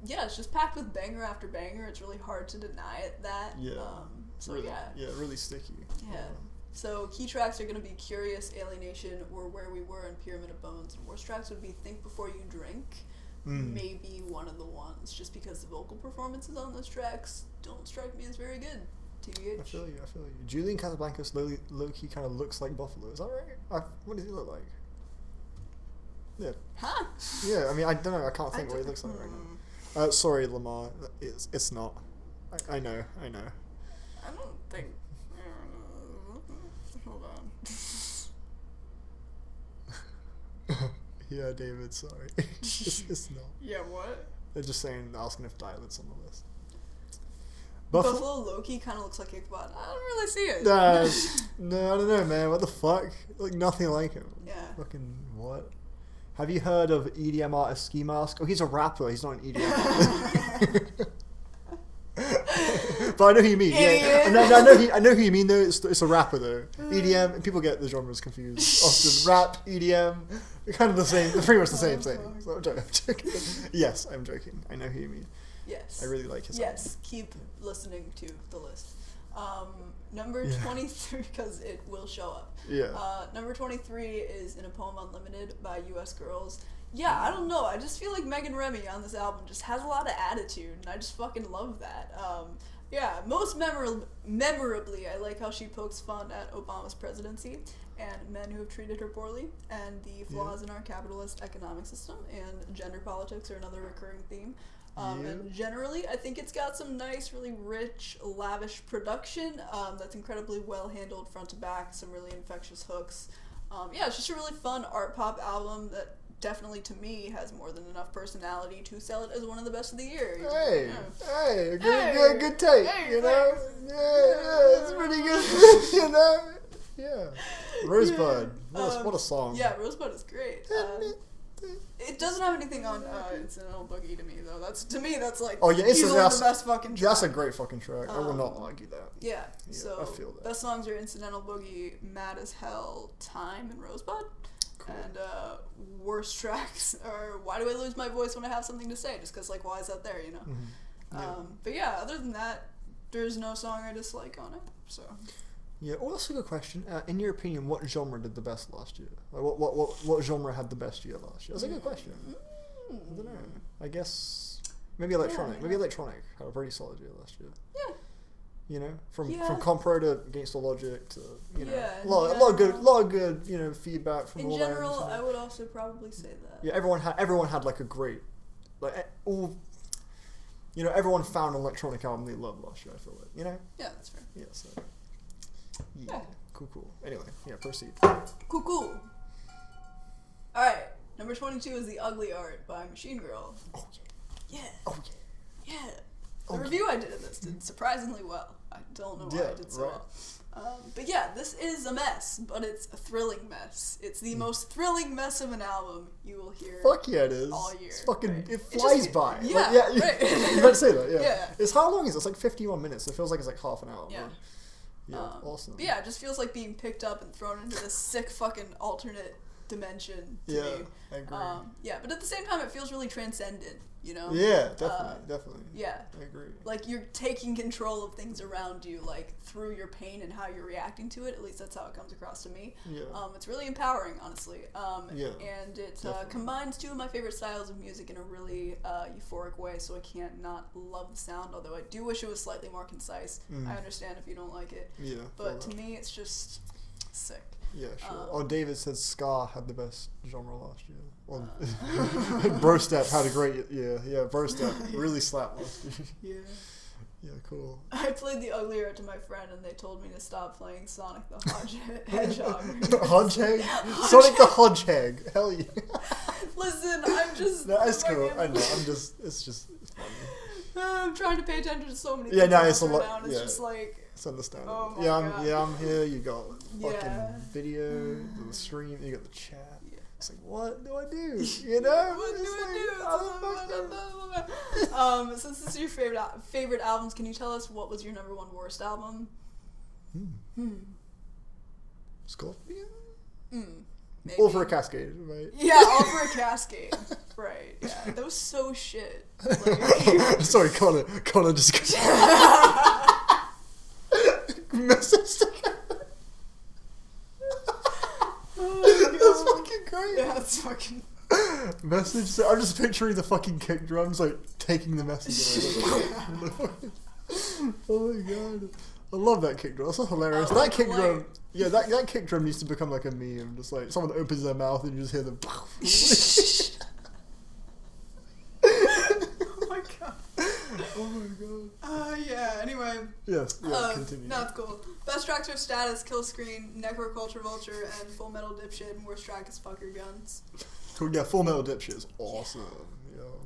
Yeah, it's just packed with banger after banger. It's really hard to deny it that. Yeah. So really, yeah. Yeah, really sticky. Yeah. So key tracks are going to be Curious, Alienation, or Where We Were, and Pyramid of Bones. And worst tracks would be Think Before You Drink. Maybe one of the ones, just because the vocal performances on those tracks don't strike me as very good. TBH. I feel you. Julian Casablancas low-key kind of looks like Buffalo. Is that right? What does he look like? Yeah. Huh? Yeah, I mean, I don't know. I can't think what he looks like right now. Sorry, Lamar. It's not. I know. I don't think... Hold on. Yeah, David, sorry. it's not. Yeah, what? They're just asking if Dialet's on the list. Buffalo Loki kind of looks like Ichabod. I don't really see it. No, I don't know, man. What the fuck? Like, nothing like him. Yeah. Fucking what? Have you heard of EDM artist Ski Mask? Oh, he's a rapper. He's not an EDM. But I know who you mean. Idiot. Yeah, I know who you mean though. It's a rapper though. EDM. People get the genres confused. Often rap, EDM, they're kind of the same. They're pretty much the same thing. So I'm joking. Yes, I'm joking. I know who you mean. Yes. I really like his. Yes. Keep listening to the list. Number 23, because it will show up. Yeah. Number 23 is In a Poem Unlimited by U.S. Girls. Yeah, I don't know. I just feel like Megan Remy on this album just has a lot of attitude, and I just fucking love that. Yeah, most memorably, I like how she pokes fun at Obama's presidency and men who have treated her poorly, and the flaws in our capitalist economic system, and gender politics are another recurring theme. And generally, I think it's got some nice, really rich, lavish production that's incredibly well handled front to back, some really infectious hooks. Yeah, it's just a really fun art pop album that definitely, to me, has more than enough personality to sell it as one of the best of the year. Good take, you know? Yeah, it's pretty good, you know? Yeah. Rosebud. What a song. Yeah, Rosebud is great. It doesn't have anything on Incidental Boogie to me, though. That's like easily the best fucking track. That's a great fucking track. I will not argue that. Yeah, so I feel that. Best songs are Incidental Boogie, Mad as Hell, Time, and Rosebud. Cool. And worst tracks are Why Do I Lose My Voice When I Have Something to Say? Just because, like, why is that there, you know? Mm-hmm. But yeah, other than that, there's no song I dislike on it, so... Yeah, well, that's a good question. In your opinion, what genre did the best last year? Like, what genre had the best year last year? That's a good question. I don't know. I guess maybe electronic. Maybe electronic had a pretty solid year last year. Yeah. You know, from Compro to Against the Logic to a lot of good feedback from all in general. I would also probably say that. Yeah, everyone had like a great everyone found an electronic album they loved last year. I feel like Yeah, that's fair. Yeah. So. Yeah. Cool. Anyway, proceed. Cool. Alright, number 22 is The Ugly Art by Machine Girl. Oh, yeah. Yeah. Oh, yeah. Yeah. The review I did of this did surprisingly well. I don't know why I did so well. But yeah, this is a mess, but it's a thrilling mess. It's the most thrilling mess of an album you will hear. Fuck yeah, it is. All year. It's fucking, it flies by. Yeah, right. You might say that, yeah. It's how long is it? It's like 51 minutes. It feels like it's like half an hour. Yeah. Yeah, awesome. But yeah, it just feels like being picked up and thrown into this sick fucking alternate dimension to me. I agree. Yeah, but at the same time, it feels really transcendent, you know? Yeah, definitely. Yeah. I agree. Like, you're taking control of things around you, like, through your pain and how you're reacting to it. At least that's how it comes across to me. Yeah. It's really empowering, honestly. Yeah. And it combines two of my favorite styles of music in a really euphoric way, so I can't not love the sound, although I do wish it was slightly more concise. I understand if you don't like it. Yeah. But to me, it's just sick. Yeah, sure. David said ska had the best genre last year. Well, Bro Step had a great Bro Step really slapped last year. Yeah. Yeah, cool. I played The Ugly Art to my friend and they told me to stop playing Sonic the Hedgehog. Hodgehog? Sonic the Hedgehog. Hell yeah. Listen, I'm just... No, it's cool. I know. It's just funny. I'm trying to pay attention to so many things. Yeah, no, it's a lot. Now, and it's just like... It's understandable. Oh my God. I'm here. You got fucking video, the stream, you got the chat. Yeah. It's like, what do I do? You know? What do I do? Since this is your favorite albums, can you tell us what was your number one worst album? Scorpion? Maybe. All for a cascade, right? Yeah, all for a cascade. Right, yeah. That was so shit. Like, sorry, Connor just message together. That's fucking great. Yeah, that's fucking... Message. So I'm just picturing the fucking kick drums like taking the message away. Oh my god. I love that kick drum. That's so hilarious. That kick drum, yeah, that kick drum needs to become like a meme. Just like someone opens their mouth and you just hear them. Oh my god. Oh my god. Yeah, anyway. Yes, continue. No, it's cool. Best tracks are Status, Kill Screen, Necroculture Vulture, and Full Metal Dipshit, and worst track is Fuck Your Guns. Cool, yeah, Full Metal Dipshit is awesome. Yo.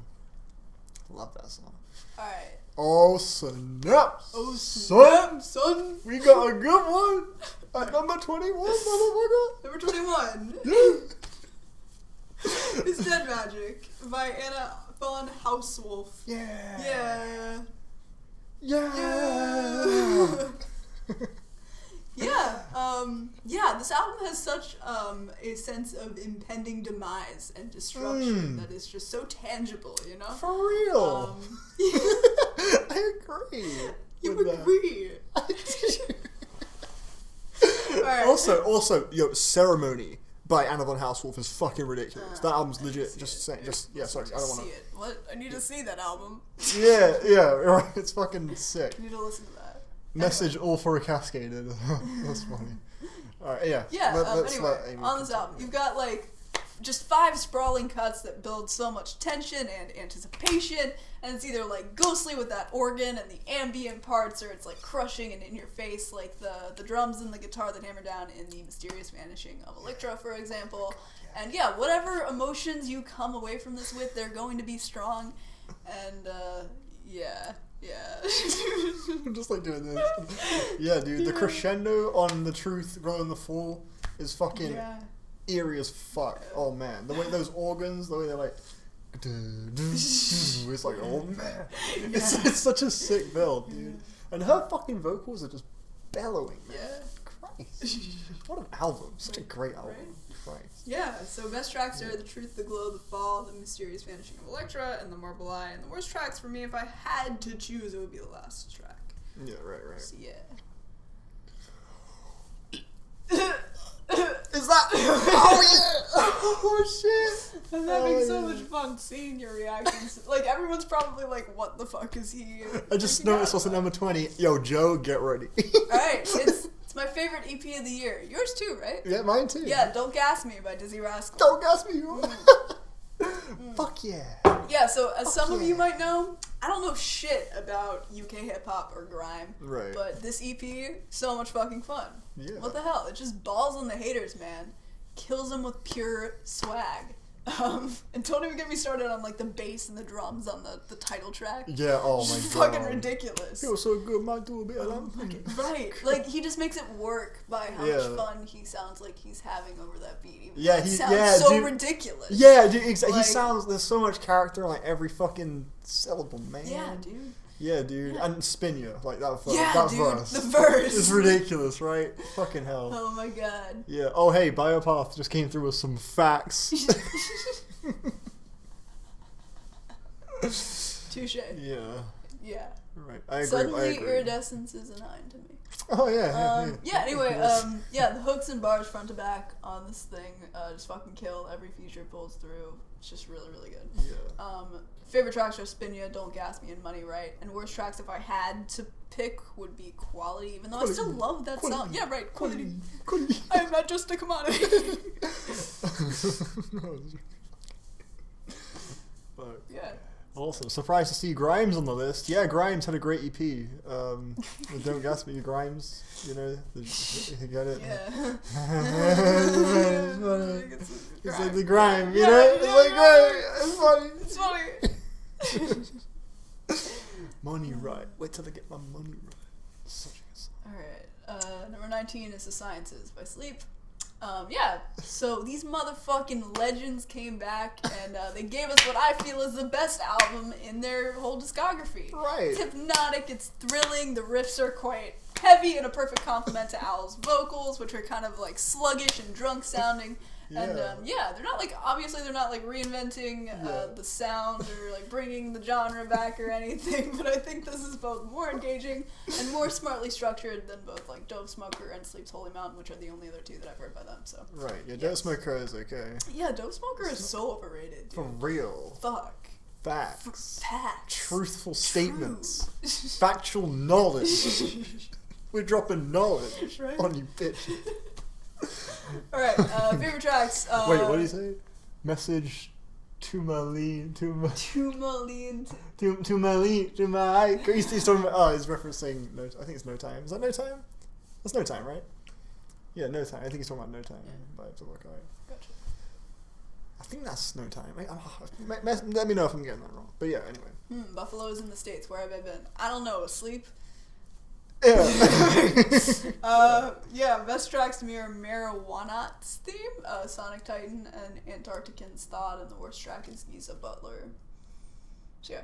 Love that song. Alright. Oh snap! Oh snap, son! We got a good one at number 21, motherfucker! Number 21. Yeah. It's Dead Magic by Anna von Hauswolf. Yeah. Yeah. Yeah. Yeah, this album has such a sense of impending demise and destruction that is just so tangible, you know? For real. I agree. You agree. Alright. Also, yo, Ceremony by Anna von Hauswolf is fucking ridiculous. That album's legit. Just saying. Sorry, I don't want to see it. What? I need to see that album. Yeah, right. It's fucking sick. I need to listen to that. Message all for a cascade. That's funny. Alright, yeah. Anyway, on this album, you've got like just 5 sprawling cuts that build so much tension and anticipation, and it's either like ghostly with that organ and the ambient parts, or it's like crushing and in your face, like the drums and the guitar that hammer down in The Mysterious Vanishing of Electra, for example. And yeah, whatever emotions you come away from this with, they're going to be strong, and yeah. I'm just like doing this. Yeah, dude, the crescendo on The Truth, Grow in the Fall is fucking eerie as fuck. Oh man, the way those organs, the way they're like, it's like, oh man, it's such a sick build, dude. And her fucking vocals are just bellowing. Man. Christ, what an album! Such a great album. Right? Christ. Yeah. So best tracks are The Truth, The Glow, The Fall, The Mysterious Vanishing of Electra, and The Marble Eye. And the worst tracks for me, if I had to choose, it would be the last track. Yeah, right. So, yeah. Is that? Oh yeah! Oh shit! I'm having so much fun seeing your reactions. Like everyone's probably like, "What the fuck is he?" I just noticed what's at number 20. Yo, Joe, get ready. Alright, it's my favorite EP of the year. Yours too, right? Yeah, mine too. Yeah, Don't Gas Me by Dizzy Rascal. Don't gas me. Fuck yeah. Yeah, so as some of you might know, I don't know shit about UK hip hop or grime. Right. But this EP, so much fucking fun. Yeah. What the hell? It just balls on the haters, man. Kills them with pure swag. And don't even get me started on like the bass and the drums on the title track. Yeah, oh my god. Fucking ridiculous. It was so good, might do a bit of that. Right. Like he just makes it work by how much fun he sounds like he's having over that beat. Even yeah, he sounds so ridiculous. Yeah, dude, exactly. Like, he sounds, there's so much character in like every fucking syllable, man. Yeah, dude. Yeah, dude. Yeah. And Spin Ya, like that verse. Yeah, that dude, verse. the verse. It's ridiculous, right? Fucking hell. Oh my god. Yeah. Oh hey, Biopath just came through with some facts. Touche. Yeah. Yeah. Right. I agree. Suddenly, Iridescence is a 9 to me. Oh yeah. Anyway, the hooks and bars front to back on this thing just fucking kill. Every feature pulls through. It's just really, really good. Yeah. Favorite tracks are Spin Ya, Don't Gas Me, and Money Right. And worst tracks, if I had to pick, would be Quality. Even though I still love that song. Yeah, right. Quality. I am not just a commodity. But yeah. Awesome. Surprised to see Grimes on the list. Yeah, Grimes had a great EP. With Don't Gas Me, Grimes. You know, you get it? Yeah. It's like the grime, you know? It's like grime. It's funny. It's funny. Money Right. Wait till I get my money right. Such a good song. Alright. Number 19 is The Sciences by Sleep. So these motherfucking legends came back and they gave us what I feel is the best album in their whole discography. Right. It's hypnotic, it's thrilling, the riffs are quite heavy and a perfect complement to Al's vocals, which are kind of like sluggish and drunk sounding. And they're not like, obviously they're not like reinventing the sound or like bringing the genre back or anything, but I think this is both more engaging and more smartly structured than both like Dope Smoker and Sleep's Holy Mountain, which are the only other two that I've heard by them. So right, Dope Smoker is okay. Yeah, Dope Smoker is so overrated, dude. For real. Fuck. Facts. Facts. Truthful statements. Factual knowledge. We're dropping knowledge on you, bitch. Alright, favorite tracks. Wait, what do you say? Message to my lean, to my he's talking about, he's referencing no, I think it's No Time. Is that No Time? That's No Time, right? Yeah, No Time. I think he's talking about No Time by Fav Albums. Gotcha. I think that's No Time. Let me know if I'm getting that wrong. But yeah, anyway. Buffalo's in the States. Where have I been? I don't know. Asleep? Yeah. Best tracks to me are Marijuana's theme, Sonic Titan, and Antarctican's Thought, and the worst track is Giza Butler. So yeah.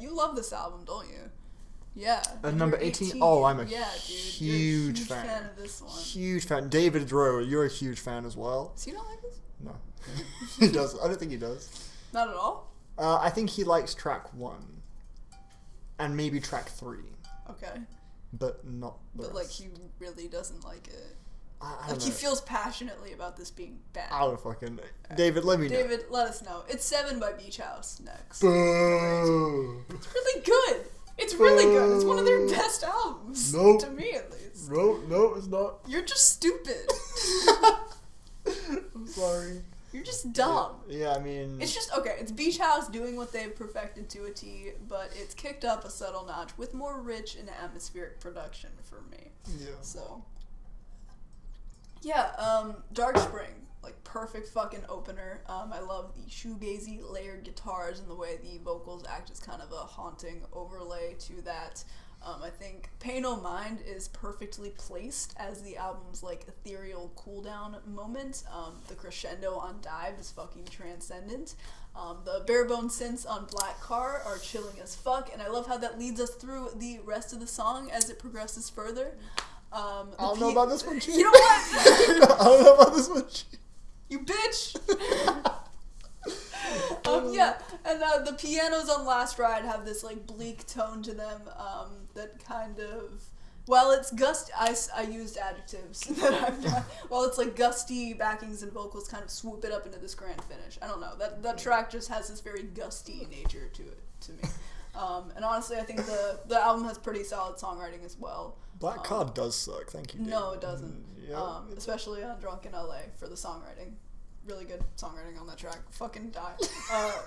You love this album, don't you? Yeah. Number 18. Oh, I'm a huge fan of this one. Huge fan. David Rowe, you're a huge fan as well. Does he not like this? No. He does. I don't think he does. Not at all? I think he likes track 1. And maybe track 3. Okay. But not the rest. Like, he really doesn't like it. I don't know. He feels passionately about this being bad. I don't fucking know. David, let me know. David, let us know. It's 7 by Beach House next. Boo! It's really good. It's really good. It's one of their best albums. Nope. To me, at least. No, it's not. You're just stupid. I'm sorry. You're just dumb. Yeah, I mean... It's just, okay, it's Beach House doing what they've perfected to a T, but it's kicked up a subtle notch with more rich and atmospheric production for me. Yeah. So... Yeah, Dark Spring. Like, perfect fucking opener. I love the shoegazy layered guitars and the way the vocals act as kind of a haunting overlay to that. I think Pay No Mind is perfectly placed as the album's, like, ethereal cooldown moment. The crescendo on Dive is fucking transcendent. The bare-bone synths on Black Car are chilling as fuck, and I love how that leads us through the rest of the song as it progresses further. I don't know about this one, Chief. You know what? I don't know about this one, Chief. You bitch! And the pianos on Last Ride have this, like, bleak tone to them, that kind of... Well, it's I used adjectives that I'm not... Well, it's, like, gusty backings and vocals kind of swoop it up into this grand finish. I don't know. That track just has this very gusty nature to it, to me. And honestly, I think the album has pretty solid songwriting as well. Black Card does suck. Thank you, Dave. No, it doesn't. Yeah. Especially on Drunk in LA for the songwriting. Really good songwriting on that track. Fucking die.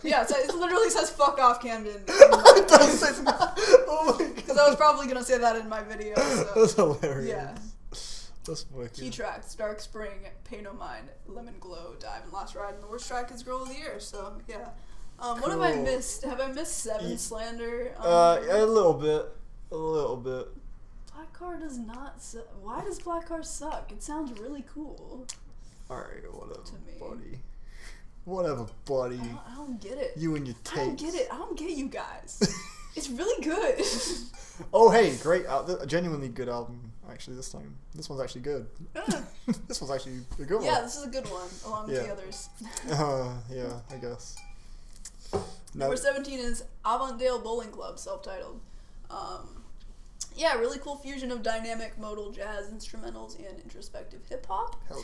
It literally says "fuck off, Camden." It does say that. Oh my god. Because I was probably gonna say that in my video. So. That's hilarious. Yeah. That's wicked. Key tracks: Dark Spring, Pay No Mind, Lemon Glow, Dive, and Last Ride. And the worst track is Girl of the Year. So yeah. What have I missed? Have I missed Seven Slander? A little bit. Black Car does not suck. Why does Black Car suck? It sounds really cool. Alright, whatever, to me. buddy. Whatever, buddy. I don't get it. You and your takes. I don't get it. I don't get you guys. It's really good. Oh, hey, great. A genuinely good album, actually, this time. This one's actually good. This one's actually a good one. Yeah, this is a good one, along with the others. Yeah, I guess. Number 17 is Avondale Bowling Club, self-titled. Really cool fusion of dynamic modal jazz instrumentals and introspective hip-hop. Hell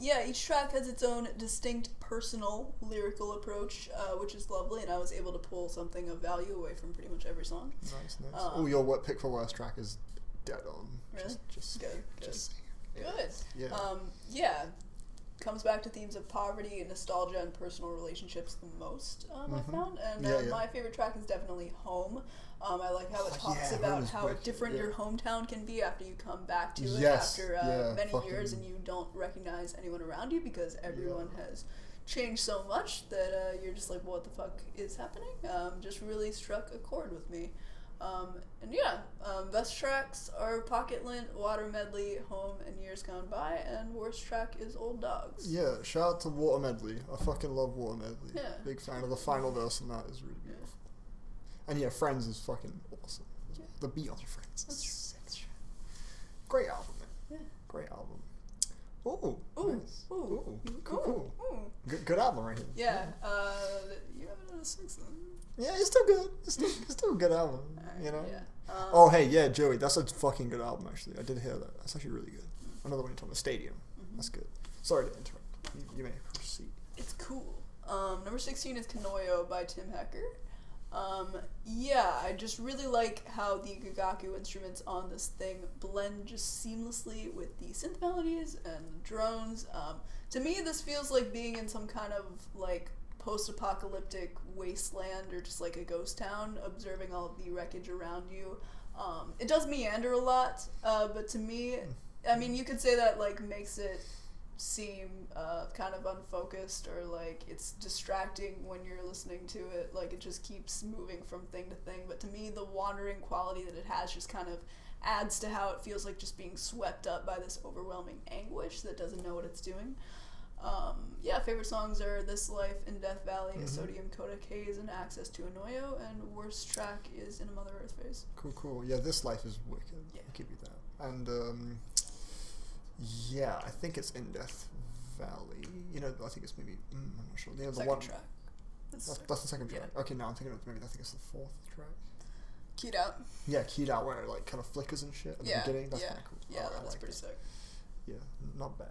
yeah. Each track has its own distinct personal lyrical approach, which is lovely, and I was able to pull something of value away from pretty much every song. Nice. Your pick for worst track is dead on. Really? Just good. Good. Yeah. Comes back to themes of poverty, nostalgia, and personal relationships the most, I found. And my favorite track is definitely Home. I like how it talks about how different your hometown can be after you come back to it after many years and you don't recognize anyone around you because everyone has changed so much that you're just like, what the fuck is happening? Just really struck a chord with me. Best tracks are Pocket Lint, Water Medley, Home, and Years Gone By, and worst track is Old Dogs. Yeah, shout out to Water Medley. I fucking love Water Medley. Yeah. Big fan of the final verse on that is really beautiful. And Friends is fucking awesome. Yeah. The beat on Friends is sick. Great album, man. Yeah. Great album. Ooh. Ooh. Nice. Ooh. Cool. Ooh. Good album right here. Yeah. You have it at a 6 then. Yeah, it's still good. It's still a good album. Alright, You know. Yeah. Oh hey, yeah, Joey, that's a fucking good album actually. I did hear that. That's actually really good. Another one you're talking about, Stadium. That's good. Sorry to interrupt. You may proceed. It's cool. Number 16 is Kanoyo by Tim Hecker. Yeah, I just really like how the Gagaku instruments on this thing blend just seamlessly with the synth melodies and the drones. To me, this feels like being in some kind of like post-apocalyptic wasteland or just like a ghost town, observing all of the wreckage around you. It does meander a lot, but to me, I mean, you could say that like makes it seem kind of unfocused, or like it's distracting when you're listening to it, like it just keeps moving from thing to thing. But to me, the wandering quality that it has just kind of adds to how it feels like just being swept up by this overwhelming anguish that doesn't know what it's doing. Yeah, favorite songs are This Life in Death Valley, Sodium Kodak Haze, and Access to Anoyo, and worst track is In a Mother Earth Phase. Cool. Yeah, This Life is wicked. Yeah. I'll give you that. And yeah, I think it's In Death Valley. You know, I think it's maybe I'm not sure. Yeah, the Second one track. That's the second track. Yeah. Okay, now I'm thinking of maybe I think it's the fourth track. Keyed Out. Yeah, keyed out where it like kind of flickers and shit at the beginning. That's kind of cool. Yeah, I that's like pretty that. sick. Yeah, not bad.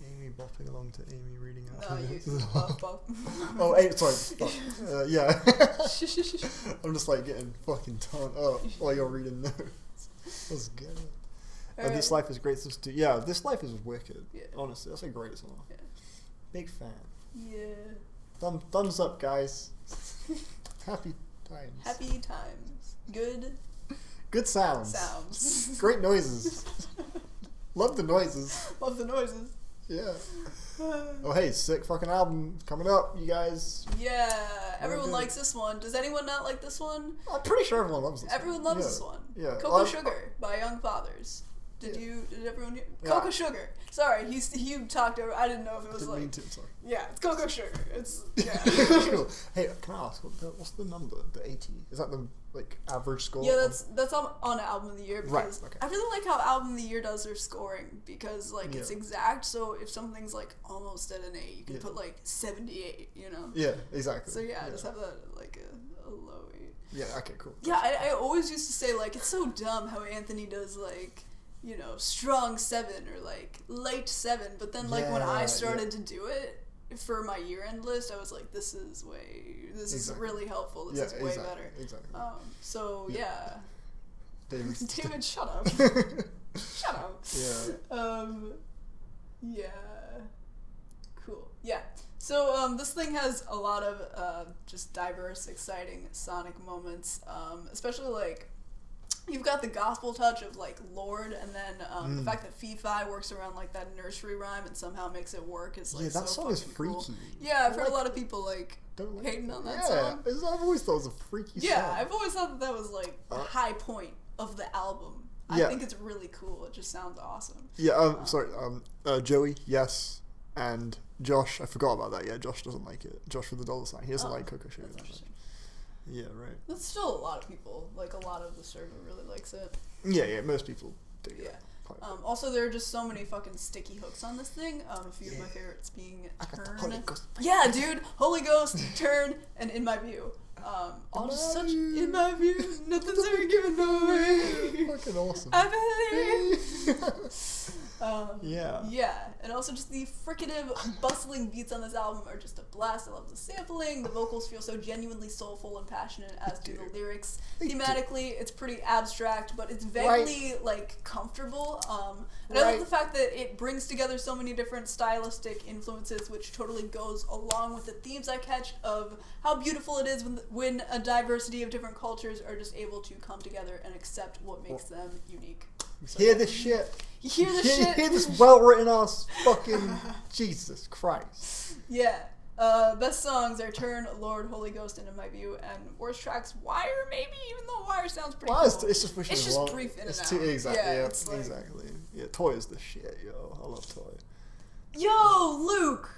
Amy bopping along to Amy reading out. No, you buff. Oh, sorry. Yeah. I'm just like getting fucking torn up while you're reading notes. That's good. And This Life is great. Yeah, This Life is wicked. Yeah. Honestly, that's a great song. Yeah. Big fan. Yeah. Thumbs up, guys. Happy times. Happy times. Good sounds. Great noises. Love the noises. Love the noises. Yeah. Oh, hey, sick fucking album coming up, you guys. Yeah, everyone likes this one. Does anyone not like this one? I'm pretty sure everyone loves this Everyone loves this one. Yeah. Cocoa Sugar by Young Fathers. Did everyone hear? Yeah. Cocoa Sugar. Sorry, he talked over. I didn't know if it was Didn't like. mean to, sorry. Yeah, it's Cocoa Sugar. It's yeah. Cool. Hey, can I ask what's the number? The 80? Is that the like average score? Yeah, that's on Album of the Year, because Right, okay. I really like how Album of the Year does their scoring, because like it's exact. So if something's like almost at an 8, you can put like 78. You know. Yeah, exactly. So yeah, I just have that like a low 8. Yeah. Okay. Cool. Yeah, I always used to say like it's so dumb how Anthony does like, you know, strong 7 or like light 7, but then like when I started to do it for my year-end list, I was like, this is really helpful. This is way better. Exactly. So yeah. David, shut up. Shut up. Yeah. Yeah. Cool. Yeah. So this thing has a lot of just diverse, exciting sonic moments, especially like you've got the gospel touch of like Lord, and then the fact that Fee-Fi works around like that nursery rhyme and somehow makes it work is like that so song is fucking freaky. cool. Yeah, I've heard a lot of people like hating on that song. Yeah, I've always thought it was a freaky song. Yeah, I've always thought that was like the high point of the album. I think it's really cool. It just sounds awesome. Yeah. Sorry. Joey. Yes. And Josh. I forgot about that. Yeah. Josh doesn't like it. Josh with the $. He doesn't like Cocoa Sugar. That's interesting. Yeah. Right. That's still a lot of people. Like a lot of the server really likes it. Yeah. Most people do. Yeah. Also, there are just so many fucking sticky hooks on this thing. A few of my favorites being Turn. Yeah, dude. Holy Ghost, Turn, and In My View. All just such in my view, nothing's ever given away. Fucking awesome. I believe. Yeah, and also just the fricative, bustling beats on this album are just a blast. I love the sampling. The vocals feel so genuinely soulful and passionate, as do the lyrics. Thematically, it's pretty abstract, but it's vaguely like comfortable. And I love the fact that it brings together so many different stylistic influences, which totally goes along with the themes I catch of how beautiful it is when a diversity of different cultures are just able to come together and accept what makes them unique. So, hear this shit. You hear this shit? Hear this well-written ass fucking Jesus Christ. Yeah. Best songs are Turn, Lord, Holy Ghost, and In My View, and worst tracks, Wire, maybe, even though Wire sounds pretty cool. It's just brief in and out. Exactly, yeah, it's like, exactly. Yeah, Toy is the shit, yo. I love Toy. Yo, Luke!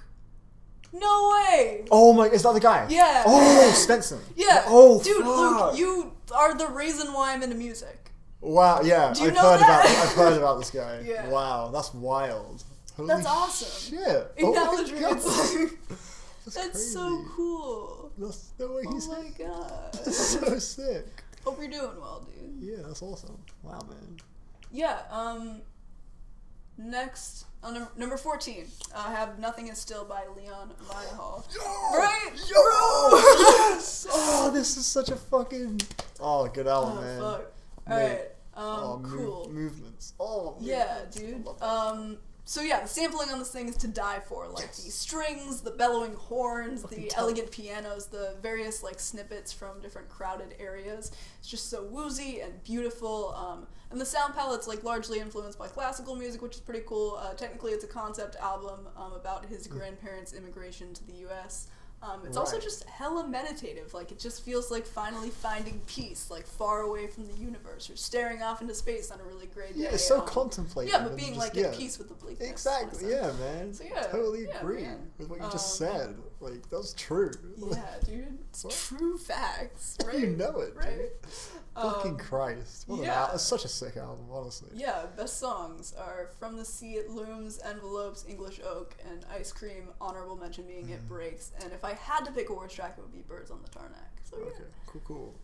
No way! Oh my, is that the guy? Yeah. Oh, Svensson. Yeah. Oh, dude, fuck. Luke, you are the reason why I'm into music. Wow, yeah, Do you know that? I've heard about this guy. Yeah. Wow, that's wild. Holy That's awesome. Shit. Acknowledgements. That's That's crazy. so cool. That's the way he's. Oh my god. That's so sick. Hope you're doing well, dude. Yeah, that's awesome. Wow, man. Yeah, next, on number 14, I have Nothing Is Still by Leon Vinehall. Right? Yo! Bro! Yes! Oh, this is such a fucking... Oh, good album, Oh, man. fuck. Mate. Alright, cool. Movements. Oh, Yeah, movements. dude. So yeah, the sampling on this thing is to die for. Like the strings, the bellowing horns, the elegant pianos, the various like snippets from different crowded areas. It's just so woozy and beautiful. And the sound palette's like largely influenced by classical music, which is pretty cool. Technically, it's a concept album about his grandparents' immigration to the U.S. It's also just hella meditative. Like, it just feels like finally finding peace, like far away from the universe, or staring off into space on a really great day. Yeah, it's so contemplative. Yeah, but being like at peace with the bleakness. Exactly, yeah, man. So yeah, totally agree with what you just said. Like, that's true. Yeah, dude. It's true facts, right? You know it, right? dude. Fucking Christ. What an album. It's such a sick album, honestly. Yeah, best songs are From the Sea It Looms, Envelopes, English Oak, and Ice Cream, honorable mention being It Breaks. And if I had to pick a worst track, it would be Birds on the Tarmac. So yeah. Okay, cool.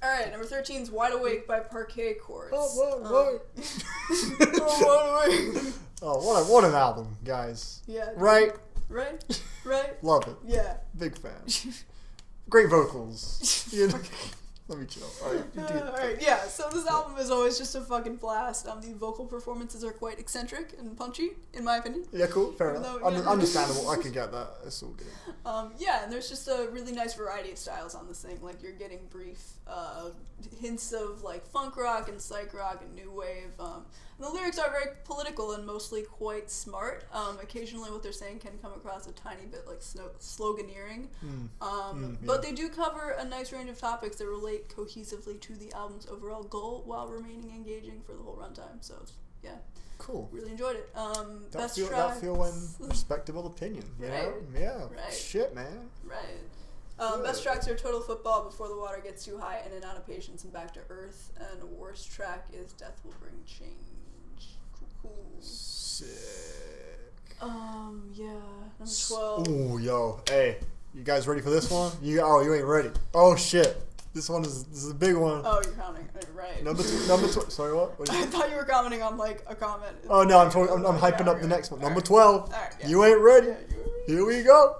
Alright, number 13 is Wide Awake by Parquet Courts. Oh, what an album, guys. Yeah. Right? Right? Love it. Yeah. Big fan. Great vocals. You know? Let me chill. Alright, yeah, so this album is always just a fucking blast. The vocal performances are quite eccentric and punchy, in my opinion. Yeah, cool. Fair Even enough. though, yeah. Understandable. I can get that. It's all good. Yeah, and there's just a really nice variety of styles on this thing. Like, you're getting brief hints of, like, funk rock and psych rock and new wave. And the lyrics are very political and mostly quite smart. Occasionally what they're saying can come across a tiny bit like sloganeering. But they do cover a nice range of topics that relate cohesively to the album's overall goal while remaining engaging for the whole runtime. So, yeah. Cool. Really enjoyed it. Best That tracks. feel an respectable opinion, you know? Yeah. Right. Shit, man. Right. Best tracks are Total Football, Before the Water Gets Too High, In and Out of Patience, and Back to Earth. And worst track is Death Will Bring Change. Cool. Sick. Yeah. Number 12. Ooh, yo. Hey, you guys ready for this one? You ain't ready. Oh, shit. This is a big one. Oh, you're counting. Right. Number sorry, what? I thought you were commenting on, like, a comment. Oh, no, I'm hyping up the next one. All Number right. 12. All right, yeah. You ain't ready. Yeah, Here we go.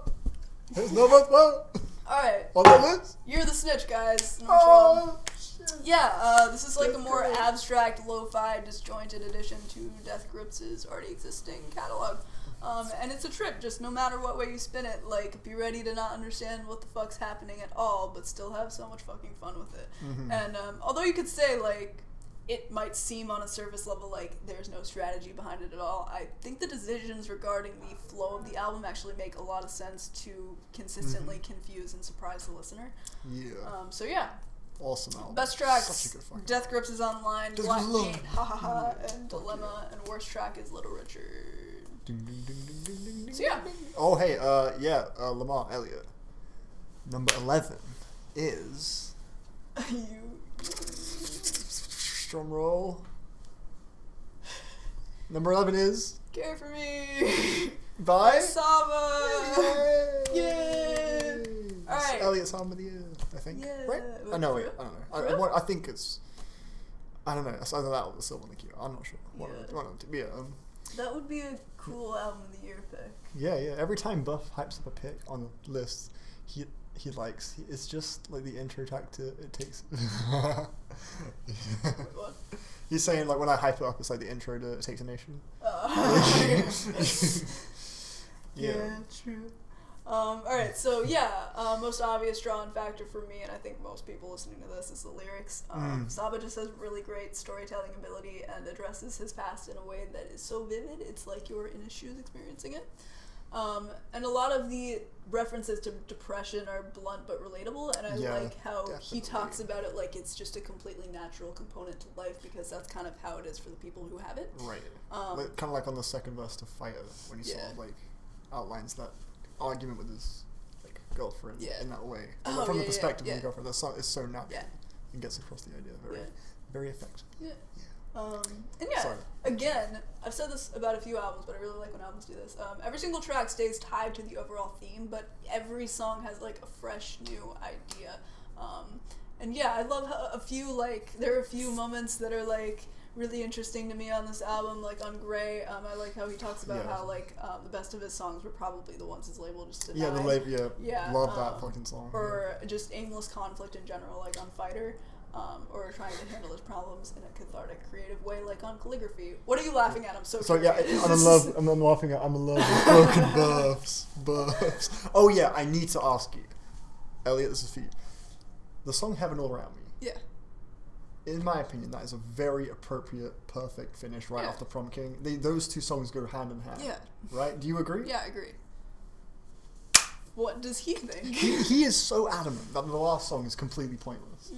Here's number 12. Alright. On the list. You're the Snitch, guys. Number 12. Oh, shit. Yeah, this is like a more Good. abstract, lo-fi, disjointed addition to Death Grips' already existing catalog. And it's a trip, just no matter what way you spin it, like, be ready to not understand what the fuck's happening at all, but still have so much fucking fun with it. Mm-hmm. And, although you could say, like, it might seem on a surface level like there's no strategy behind it at all, I think the decisions regarding the flow of the album actually make a lot of sense to consistently confuse and surprise the listener. Yeah. So yeah. Awesome album. Best tracks, Such a good fucking Death Grips is Online, Just Black love. Gate, Ha Ha Ha, and Dilemma, and worst track is Little Richard. Ding, ding, ding, ding, ding, ding, ding, So yeah. ding. Oh, hey, Lamar Elliott. Number 11 is... Drum roll. Number 11 is... Care For Me By... Saba. Yay! Alright. Elliott's album of the year, I think. Yeah. Right? Wait, I know for it. real? I don't know. For real? I think it's... I don't know. It's either that or the Silver Nicky. I'm not sure. One of the two. Yeah. That would be a cool album of the year pick. Yeah. Every time Buff hypes up a pick on the list, it's just like the intro track to It Takes... What? He's saying, like, when I hype it up, it's like the intro to It Takes a Nation. Yeah, true. Alright, so yeah, most obvious drawing factor for me, and I think most people listening to this, is the lyrics. Saba just has really great storytelling ability and addresses his past in a way that is so vivid, it's like you're in his shoes experiencing it. And a lot of the references to depression are blunt but relatable, and I like how he talks about it like it's just a completely natural component to life, because that's kind of how it is for the people who have it. Right. Kind of like on the second verse to Fire, when he sort of, like, outlines that argument with his, like, girlfriend in that way. Oh, From the perspective of yeah. the girlfriend, that song is so natural. Yeah. And gets across the idea very effective. Yeah. And again, I've said this about a few albums, but I really like when albums do this. Every single track stays tied to the overall theme, but every song has like a fresh new idea. And yeah, I love how there are a few moments that are like really interesting to me on this album, like on Grey. I like how he talks about how like the best of his songs were probably the ones his label just denied. Love that fucking song. Or just aimless conflict in general, like on Fighter. Or trying to handle his problems in a cathartic, creative way, like on Calligraphy. What are you laughing at? I'm so curious. I'm laughing at. I'm in love with broken births. Oh yeah, I need to ask you, Elliot. This is for you. The song "Heaven All Around Me." Yeah. In my opinion, that is a very appropriate, perfect finish right after Prom King. Those two songs go hand in hand. Yeah. Right? Do you agree? Yeah, I agree. What does he think? He is so adamant that the last song is completely pointless.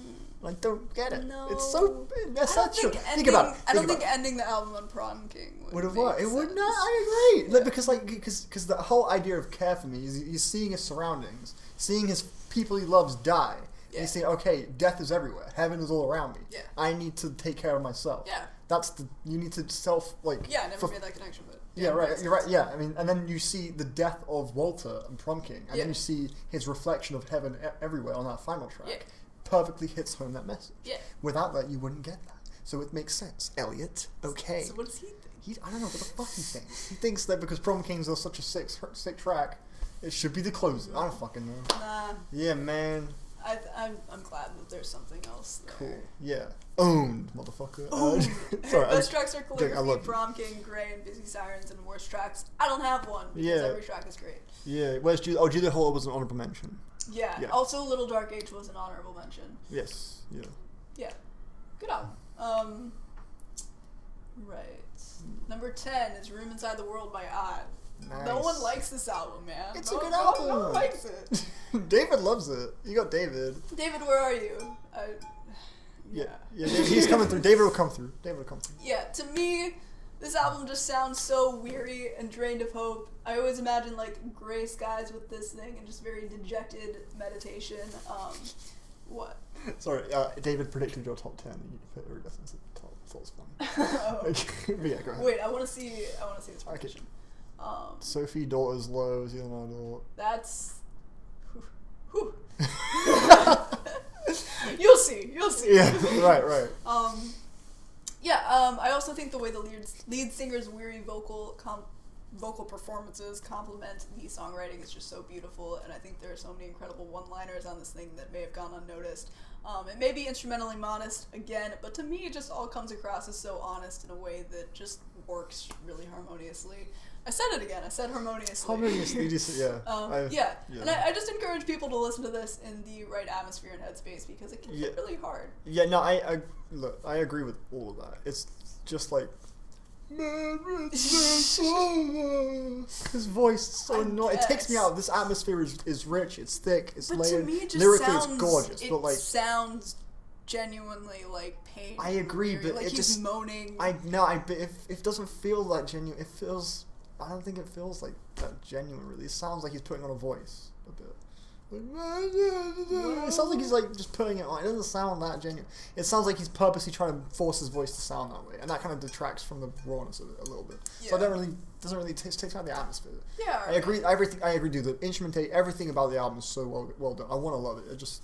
I don't get it. No. It's so essential. Think about it. I don't think ending the album on Prom King would have worked. It would not. I agree. Yeah. Because the whole idea of Care for Me is he's seeing his surroundings, seeing his people he loves die. Yeah. And he's saying, okay, death is everywhere. Heaven is all around me. Yeah. I need to take care of myself. Yeah. You need to Yeah, I never made that connection, but. Yeah, right. You're right. Yeah, I mean, and then you see the death of Walter and Prom King, and then you see his reflection of heaven everywhere on that final track. Yeah. Perfectly hits home that message. Yeah. Without that, you wouldn't get that. So it makes sense. Elliot, okay. So what does he think? I don't know what the fuck he thinks. He thinks that because Prom Kings are such a sick track, it should be the closer. I don't fucking know. Nah. Yeah, man. I'm glad that there's something else there. Cool. Yeah. Owned, motherfucker. Sorry. Best tracks are Calligraphy, Prom King, Grey, and Busy Sirens, and worst tracks. I don't have one because every track is great. Yeah. Where's Julia? Oh, Julia Hall was an honorable mention. Yeah. Also, Little Dark Age was an honorable mention. Yes. Yeah. Yeah. Good album. Right. Number 10 is Room Inside the World by Odd. Nice. No one likes this album, man. It's a good album. No one likes it. David loves it. You got David. David, where are you? Yeah, he's coming through. David will come through. Yeah, to me, this album just sounds so weary and drained of hope. I always imagine like gray skies with this thing and just very dejected meditation. What? Sorry, David predicted your top 10. You put Iridescence at the top. I thought it was funny. But yeah, go ahead. Wait, I want to see this prediction. Sophie Daughter's Low, Zero Idol. That's. Whew. You'll see. Yeah, right. I also think the way the lead singer's weary vocal performances complement the songwriting is just so beautiful, and I think there are so many incredible one-liners on this thing that may have gone unnoticed. It may be instrumentally modest again, but to me it just all comes across as so honest in a way that just works really harmoniously. I said it again. I said harmoniously. Harmoniously, yeah. And I just encourage people to listen to this in the right atmosphere and headspace because it can hit really hard. Yeah, no, I agree with all of that. It's just like, his voice is so annoying. It takes me out. This atmosphere is rich. It's thick. It's layered. To me, it just lyrically, it's gorgeous. But like, sounds genuinely like pain. I agree, but like it he's just moaning. It doesn't feel that genuine. It feels. I don't think it feels like that genuine. Really, it sounds like he's putting on a voice a bit. It sounds like he's like just putting it on. It doesn't sound that genuine. It sounds like he's purposely trying to force his voice to sound that way, and that kind of detracts from the rawness of it a little bit. Yeah. So doesn't really takes out the atmosphere. Yeah, I agree. I agree. Dude, the instrumentation, everything about the album is so well done. I want to love it. It's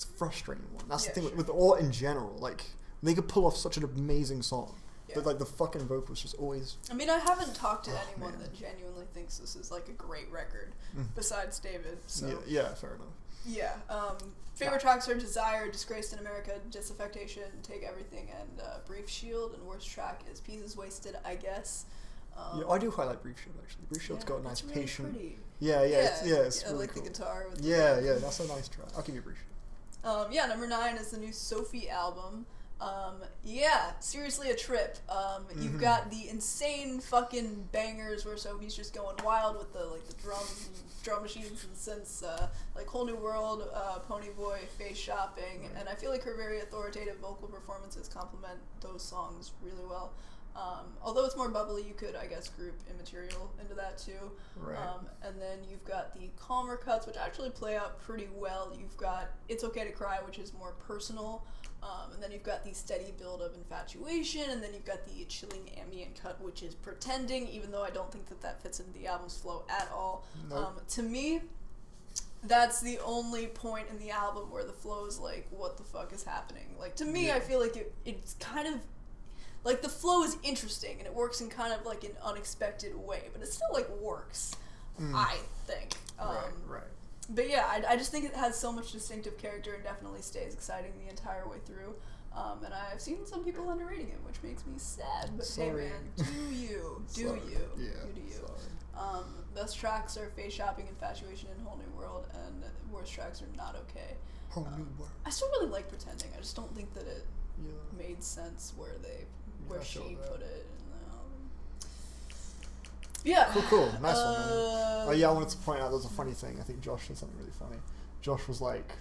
a frustrating one. That's the thing with art in general. Like they could pull off such an amazing song. Yeah. But like the fucking vocals just always. I mean, I haven't talked to anyone that genuinely thinks this is like a great record, besides David. So yeah, fair enough. Yeah. Favorite tracks are Desire, Disgraced in America, Disaffectation, Take Everything, and Brief Shield. And worst track is Pieces Wasted, I guess. I do quite like Brief Shield actually. Brief Shield's got a nice really patient. Pretty. It's I really like cool. the guitar. With Yeah, that's a nice track. I'll give you Brief Shield. Number 9 is the new Sophie album. Seriously a trip. You've got the insane fucking bangers where Sophie's just going wild with the drums and drum machines and synths, like Whole New World, Pony Boy, Face Shopping, and I feel like her very authoritative vocal performances complement those songs really well. Although it's more bubbly, you could, I guess, group Immaterial into that too. Right. And then you've got the calmer cuts, which actually play out pretty well. You've got It's Okay to Cry, which is more personal. And then you've got the steady build of Infatuation, and then you've got the chilling ambient cut, which is Pretending, even though I don't think that fits into the album's flow at all. Nope. To me, that's the only point in the album where the flow is like, what the fuck is happening? Like, to me, I feel like it's kind of, like, the flow is interesting, and it works in kind of, like, an unexpected way, but it still, like, works, I think. Right. But yeah, I just think it has so much distinctive character and definitely stays exciting the entire way through. And I've seen some people underrating it, which makes me sad. But hey, man, do you. Yeah, you do you. Best tracks are Face Shopping, Infatuation, and Whole New World, and worst tracks are Not Okay. Whole New World. I still really like Pretending. I just don't think that it made sense where she put it in the album. Yeah. Cool. Nice one, man. I wanted to point out there's a funny thing. I think Josh said something really funny. Josh was like,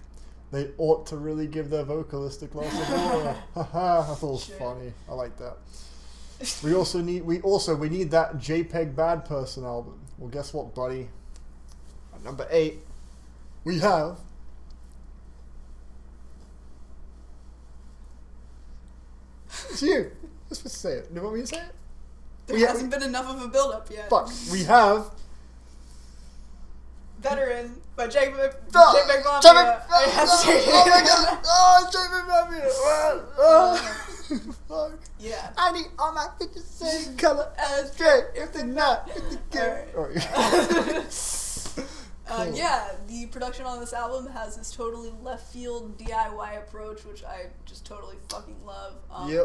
they ought to really give their vocalist a glass of water. Haha, I thought it was funny. I like that. We need that JPEG Bad Person album. Well, guess what, buddy? At number 8, we have it's you. You're supposed to say it. You want me to say it? There hasn't been enough of a build-up yet. Fuck. We have Veteran by JPEG Mafia. Oh my god! Oh, JPEG Mafia! Fuck. Yeah. I need all my pictures same color as Drake. If they're not, it's the Cool. Yeah, the production on this album has this totally left field DIY approach, which I just totally fucking love.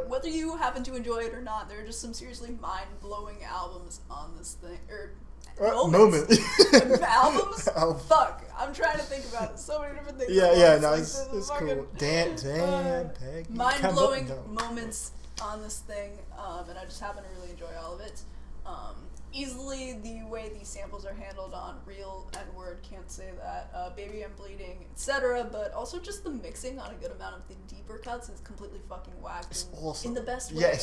Whether you happen to enjoy it or not, there are just some seriously mind-blowing albums on this thing. Albums? Fuck. I'm trying to think about it. So many different things. It's cool. Damn, Peg. Mind-blowing moments on this thing, and I just happen to really enjoy all of it. Easily the way these samples are handled on Real, N-Word, Can't Say That, Baby I'm Bleeding, etc., but also just the mixing on a good amount of the deeper cuts is completely fucking whacked. It's awesome. In the best way. Yeah,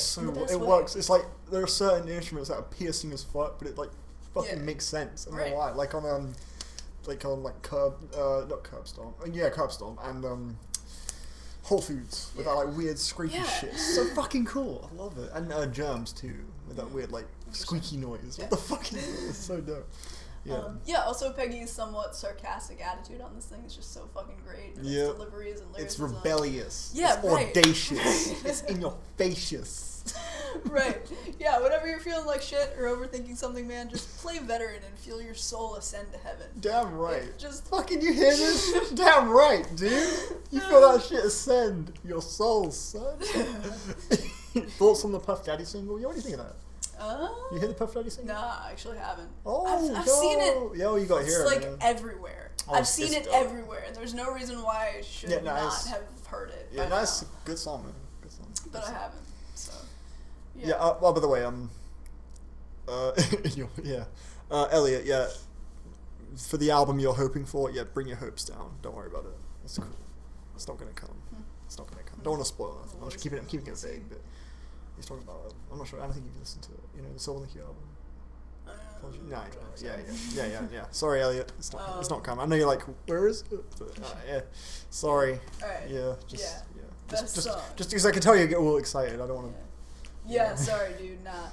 it works. It's like, there are certain instruments that are piercing as fuck, but it, like, fucking makes sense. I don't know why. Like on Curbstorm, and Whole Foods with that like weird squeaky shit. So fucking cool. I love it. And Germs too, with that weird like squeaky noise. What the fuck is it? It's so dope. Also Peggy's somewhat sarcastic attitude on this thing is just so fucking great. And its deliveries and lyrics. It's rebellious. Yeah, it's audacious. It's in your facious. Right. Yeah, whenever you're feeling like shit or overthinking something, man, just play Veteran and feel your soul ascend to heaven. Damn right. Just fucking you hear this? Damn right, dude. You feel that shit ascend your soul, son. Thoughts on the Puff Daddy single? What do you think of that? You hear the Puff Daddy single? Nah, I actually haven't. Oh, I've seen it. Yo, you got to hear it. It's like everywhere. I've seen it everywhere, and there's no reason why I should not have heard it. Yeah, that's a good song, man. Good song. But I haven't. So. Yeah. Well, by the way, Elliot. For the album you're hoping for, bring your hopes down. Don't worry about it. It's cool. It's not gonna come. It's not gonna come. Don't want to spoil it. I'm keeping it vague, but he's talking about. I'm not sure. I don't think you've listened to it. You know, the Soul Nikki album. Yeah. Sorry, Elliot. It's not coming. I know you're like, where is it? But, Sorry. Alright. Just because I can tell you get all excited. I don't want to. Sorry, dude. Nah.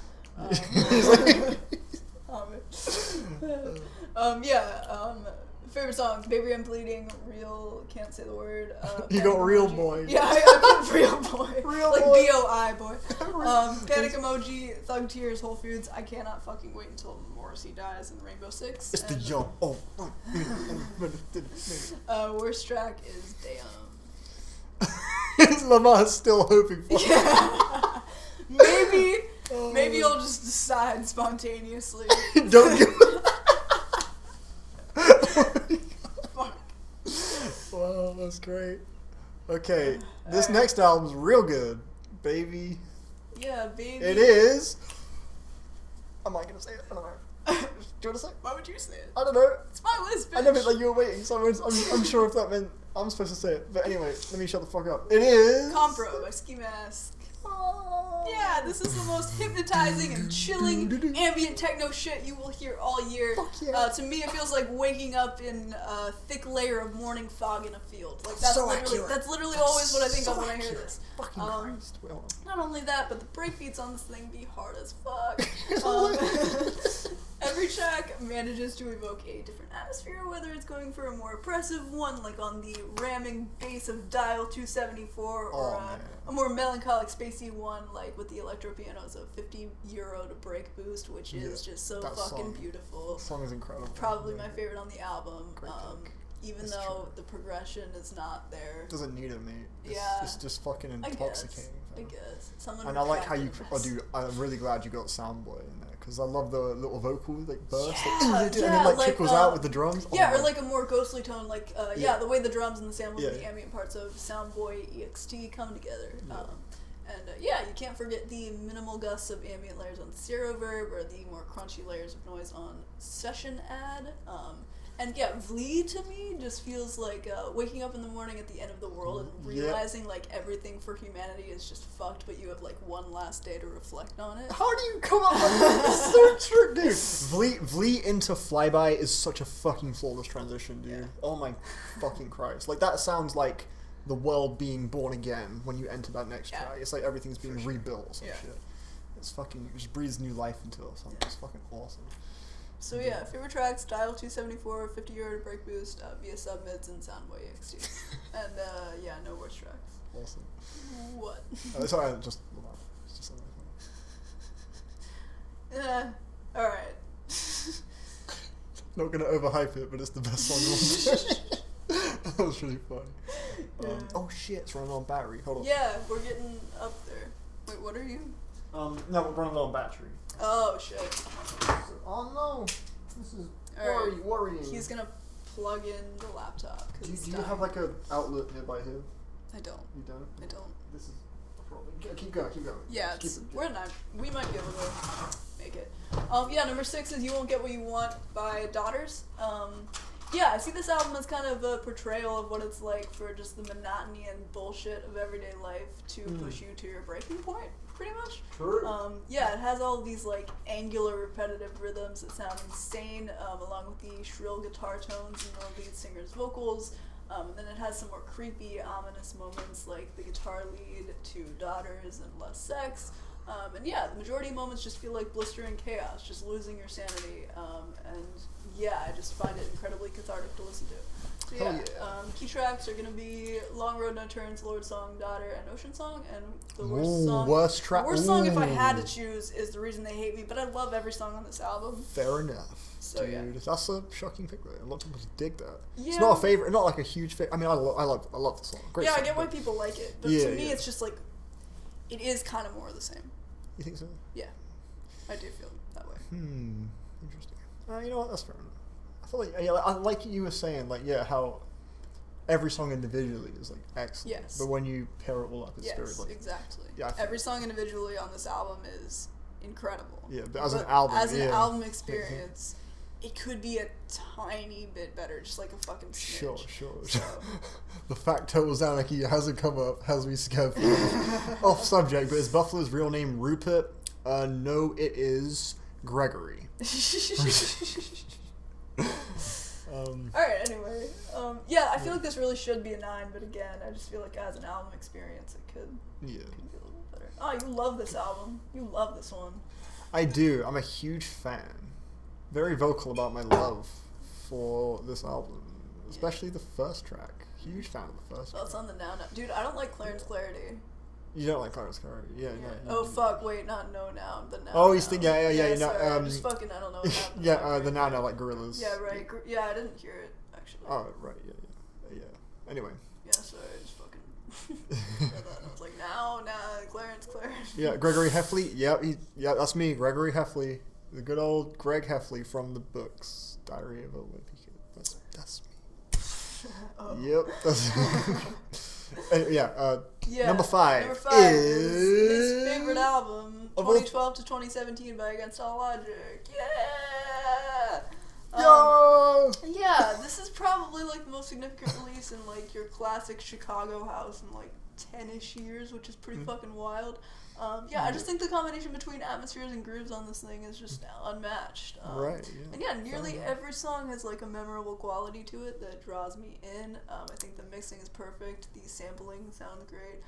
Favorite songs: Baby I'm Bleeding, Real, Can't Say the Word. You got Real Boy. Yeah, I put Real Boy. Real like Boy. B-O-I boy. Panic Emoji, Thug Tears, Whole Foods. I cannot fucking wait until Morrissey dies in Rainbow Six. It's the jump. Worst track is Damn. Lamar's still hoping for. Yeah. Maybe you'll just decide spontaneously. Don't give. Fuck. Wow, that's great. Okay, this next album's real good, baby. Yeah, baby. It is. Am I gonna say it? I don't know. Do you want to say it? Why would you say it? I don't know. It's my list, bitch. I know, but like you were waiting, so I'm sure if that meant I'm supposed to say it. But anyway, let me shut the fuck up. It is Compro by Ski Mask. Yeah, this is the most hypnotizing and chilling ambient techno shit you will hear all year. Fuck yeah. To me, it feels like waking up in a thick layer of morning fog in a field. Like that's So literally accurate. that's literally always what I think So of when I hear accurate. this. Fucking Christ. Well, Not only that, but the breakbeats on this thing be hard as fuck. Every track manages to evoke a different atmosphere, whether it's going for a more oppressive one, like on the ramming bass of Dial 274, or a more melancholic, spacey one, like with the electro pianos of €50 to break boost, which is just so fucking beautiful. That song is incredible. Probably my favorite on the album. Great pick. Even That's though true. the progression is not there. Doesn't need it, mate. It's just fucking I intoxicating. guess. Someone And I like how you, retracted dude, I'm really glad you got Soundboy in there, because I love the little vocal, like, burst, Yeah, and it, like, trickles out with the drums. Yeah, Oh, or like a more ghostly tone, like, the way the drums and the samples and the Yeah. ambient parts of Soundboy EXT come together. Yeah. You can't forget the minimal gusts of ambient layers on Zero Verb, or the more crunchy layers of noise on Session Ad. Vlee to me just feels like waking up in the morning at the end of the world and realizing like everything for humanity is just fucked, but you have like one last day to reflect on it. How do you come up with that? It's so true, dude. Vlee into Flyby is such a fucking flawless transition, dude. Yeah. Oh my fucking Christ. Like, that sounds like the world being born again when you enter that next track. It's like everything's being rebuilt or some shit. It's fucking, it just breathes new life into it or something. It's fucking awesome. So favorite tracks, Dial 274, €50 to break boost, via submids and Soundboy EXT. And no worse tracks. Awesome. What? Sorry, it's just something. Alright. Not gonna overhype it, but it's the best song. That was really funny. Oh shit, it's running on battery. Hold on. Yeah, we're getting up there. Wait, what are you? No, we're running low on battery. Oh shit. Oh no, this is Alright. worrying. He's gonna plug in the laptop. Do you have like a outlet nearby here? I don't. You don't? I don't. This is a problem. Keep going. Yeah, we're not. We might be able to make it. Number 6 is "You Won't Get What You Want" by Daughters. I see this album as kind of a portrayal of what it's like for just the monotony and bullshit of everyday life to push you to your breaking point, pretty much. True. It has all these like angular, repetitive rhythms that sound insane, along with the shrill guitar tones and the lead singer's vocals. And then it has some more creepy, ominous moments like the guitar lead to Daughters and Less Sex. The majority of moments just feel like blistering chaos, just losing your sanity. I just find it incredibly cathartic to listen to. So key tracks are gonna be "Long Road No Turns," "Lord Song," "Daughter," and "Ocean Song." And the worst song. Worst track. The worst song, if I had to choose, is "The Reason They Hate Me." But I love every song on this album. Fair enough. So dude, that's a shocking pick. Though. A lot of people dig that. Yeah. It's not a favorite, not like a huge favorite. I mean, I love the song. Great song, I get why people like it, but to me, it's just like it is kind of more of the same. You think so? Yeah, I do feel that way. Interesting. You know what? That's fair enough. I feel like, like you were saying, how every song individually is like excellent. Yes. But when you pair it all up, it's very like exactly. Yeah. Every song individually on this album is incredible. Yeah, but as an album experience, it could be a tiny bit better, just like a fucking smidge. Sure. So. The fact totals down like he hasn't come up as we scared. Off subject, but is Buffalo's real name Rupert? No, it is Gregory. Alright, anyway. I feel like this really should be a 9, but again, I just feel like as an album experience, it could be a little better. Oh, you love this album. You love this one. I do. I'm a huge fan. Very vocal about my love for this album, especially the first track. Huge fan of the first track. It's on the Now. Dude, I don't like Clarence Clarity. You don't like Clarence Clarity? Yeah. Oh, fuck, wait, not No Now, the Now. Oh, he's thinking, yeah, sorry, no, just fucking, I don't know what happened. the Now, like Gorillaz. Yeah, right. I didn't hear it, actually. Oh, right, yeah. Anyway. Yeah, sorry, I just fucking read that, and I was like, now, Clarence. Yeah, Gregory Heffley, yeah, that's me, Gregory Heffley. The good old Greg Heffley from the books, Diary of a Wimpy Kid. That's me. Oh. Yep. Number 5 is his favorite album, 2012 to 2017 by Against All Logic. Yeah! Chicago. Yeah, this is probably like the most significant release in like your classic Chicago house in like 10-ish years, which is pretty fucking wild. Yeah, I just think the combination between atmospheres and grooves on this thing is just unmatched. Right. Yeah. And yeah, nearly every song has like a memorable quality to it that draws me in. I think the mixing is perfect. The sampling sounds great.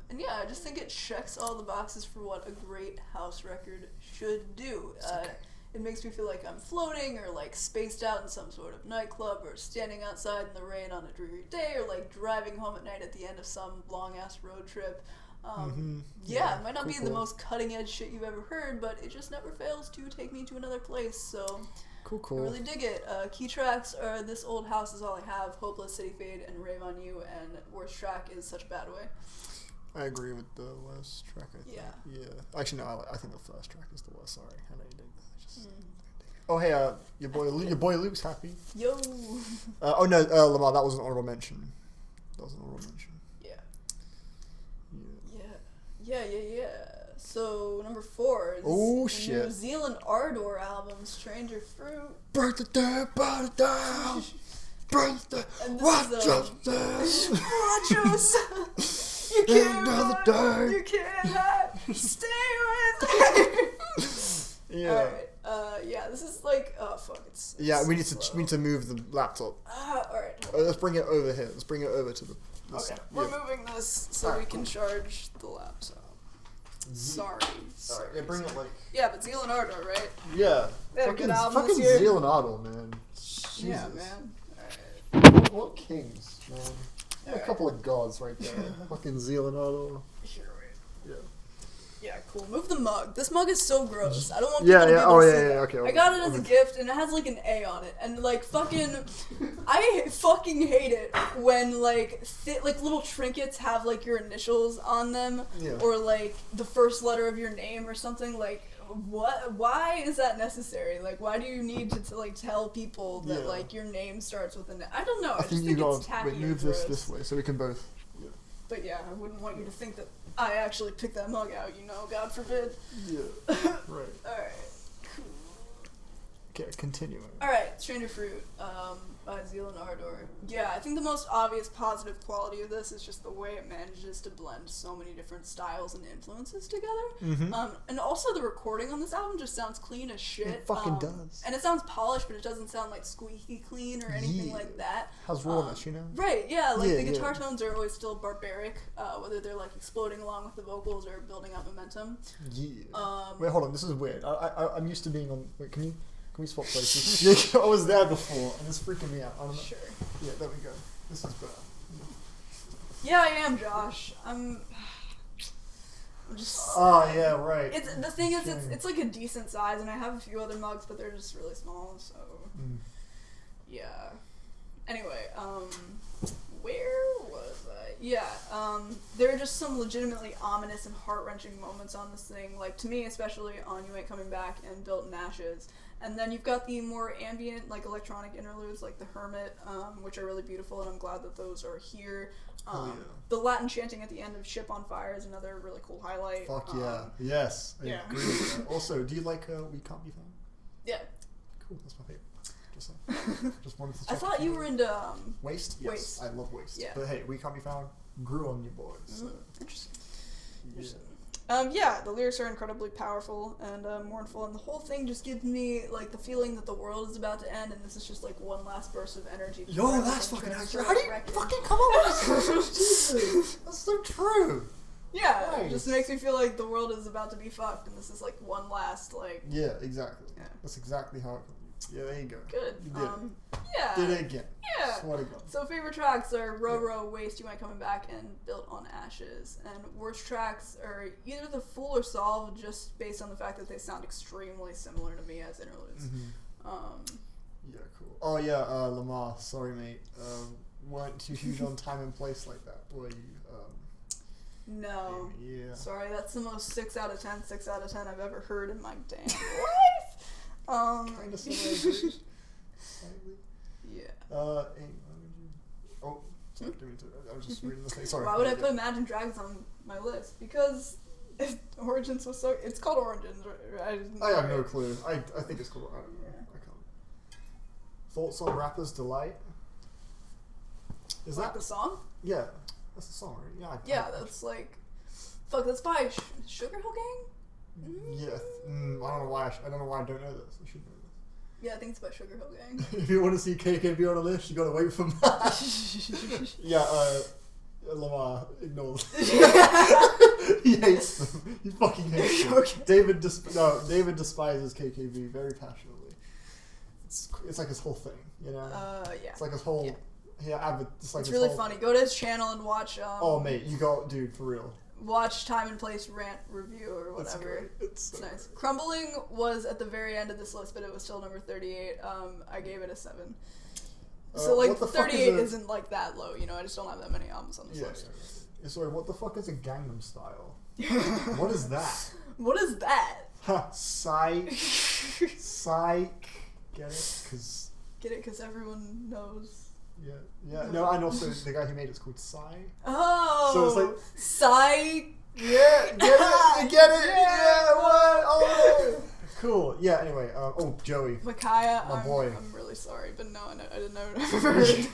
And yeah, I just think it checks all the boxes for what a great house record should do. It makes me feel like I'm floating or like spaced out in some sort of nightclub or standing outside in the rain on a dreary day or like driving home at night at the end of some long ass road trip. Yeah, it might not be the most cutting edge shit you've ever heard, but it just never fails to take me to another place. So Cool. I really dig it. Key tracks are This Old House Is All I Have, Hopeless, City Fade, and Rave on You, and worst track is Such a Bad Way. I agree with the worst track, I think. Yeah. Actually, no, I think the first track is the worst. Sorry. I know you dig that. Oh, hey, your boy Luke's happy. Yo! Lamar, that was an honorable mention. Yeah. So, number 4 is the New Zealand Ardor album, Stranger Fruit. Burn it down, burn it down. Burn it down. Watch us. Watch us. You can't run, you can't hide. Stay with me. Alright. This is like, oh fuck, it's we need to move the laptop. Alright. Let's bring it over here. Let's bring it over to the. We're moving this so we can charge the laptop. Sorry. Alright, yeah, bring it like. Yeah, but Zealand Ardor, right? Yeah. They had a good album this year. Fucking Zealand Ardor, man. Jesus. Yeah, man. Alright. What kings, man. A couple of gods right there. Fucking Zealand Ardor. Here, wait. Yeah. Yeah, cool. Move the mug. This mug is so gross. I don't want people to be able to see it. Okay. I got it as a gift, and it has like an A on it, and like fucking, I fucking hate it when like like little trinkets have like your initials on them, or like the first letter of your name or something. Like, what? Why is that necessary? Like, why do you need to like tell people that like your name starts with an? I don't know. I just think it's tacky. Wait, move this way so we can both. Yeah. But yeah, I wouldn't want you to think that I actually picked that mug out, God forbid. Yeah. Right. Alright. Cool. Okay, continuing. Alright, Stranger Fruit, by Zealand Ardor. Yeah, I think the most obvious positive quality of this is just the way it manages to blend so many different styles and influences together. And also the recording on this album just sounds clean as shit. It fucking does. And it sounds polished, but it doesn't sound like squeaky clean or anything like that. Has rawness, Right, yeah, like the guitar tones are always still barbaric, whether they're like exploding along with the vocals or building up momentum. Yeah. Wait, hold on, this is weird. I'm used to being on. Wait, can we swap places? I was there before, and it's freaking me out. I don't know. Sure. Yeah, there we go. This is better. Yeah, I am, Josh. I'm just. Oh yeah, right. The thing is, it's like a decent size, and I have a few other mugs, but they're just really small. So. Yeah. Anyway, where was I? Yeah. There are just some legitimately ominous and heart-wrenching moments on this thing. Like to me, especially on "You Ain't Coming Back" and "Built in Ashes." And then you've got the more ambient, like electronic interludes, like The Hermit, which are really beautiful, and I'm glad that those are here. The Latin chanting at the end of Ship on Fire is another really cool highlight. Fuck yeah. Yes. I agree with that. Also, do you like We Can't Be Found? Yeah. Cool, that's my favorite. Just wanted to check. I thought you were into... Waste? Yes, Waste. I love Waste. Yeah. But hey, We Can't Be Found grew on you boys. So. Interesting. Yeah. The lyrics are incredibly powerful and mournful, and the whole thing just gives me like the feeling that the world is about to end, and this is just like one last burst of energy. Yo, that's fucking accurate. How do you fucking come up with this? Jesus, that's so true. Yeah, nice. It just makes me feel like the world is about to be fucked, and this is like one last like. Yeah, exactly. Yeah. That's exactly how it. Yeah, there you go. Good. You did it. Yeah. Did it again. Yeah. Swear to God. So favorite tracks are Row Row, Waste, You Ain't Coming Back, and Built on Ashes. And worst tracks are either The Fool or Solve, just based on the fact that they sound extremely similar to me as interludes. Yeah, cool. Oh yeah, Lamar. Sorry, mate. Weren't too huge on time and place like that, were you? No. Yeah. Sorry, that's the most 6 out of 10 I've ever heard in my damn life. Kind of slightly. Yeah. Oh, sorry, I was just reading the thing. Sorry. Why would I put Imagine Dragons on my list? Because Origins was so. It's called Origins, right? I have no clue. I think it's called. I don't know. I can't. Thoughts on Rapper's Delight? Is like that the song? Yeah, that's the song, right? Yeah, that's like, fuck. That's by Sugar Hill Gang. Yeah, I don't know why. I don't know why I don't know this. I should know this. Yeah, I think it's by Sugar Hill Gang. If you want to see KKB on a list, you gotta wait for that. Yeah, Lamar ignores. He hates them. He fucking hates them. Okay. David despises KKB very passionately. It's like his whole thing, you know. Yeah. It's like his whole. Yeah, it's really funny. Go to his channel and watch. Oh mate, you go, dude, for real. Watch Time and Place Rant Review or whatever. It's so nice. Great. Crumbling was at the very end of this list, but it was still number 38. I gave it a 7. So like 38 isn't like that low, you know. I just don't have that many albums on this list. Yeah. Sorry, what the fuck is a Gangnam Style? What is that? What is that? Ha, psych. Psych. Get it? Get it? Because everyone knows. Yeah. No, and also the guy who made it's called Psy. Oh. So it's like Psy. Yeah, get it? Get it? Yeah, what? Oh, cool. Yeah, anyway. Joey. Micaiah, My boy. I'm really sorry, but no, I didn't never heard.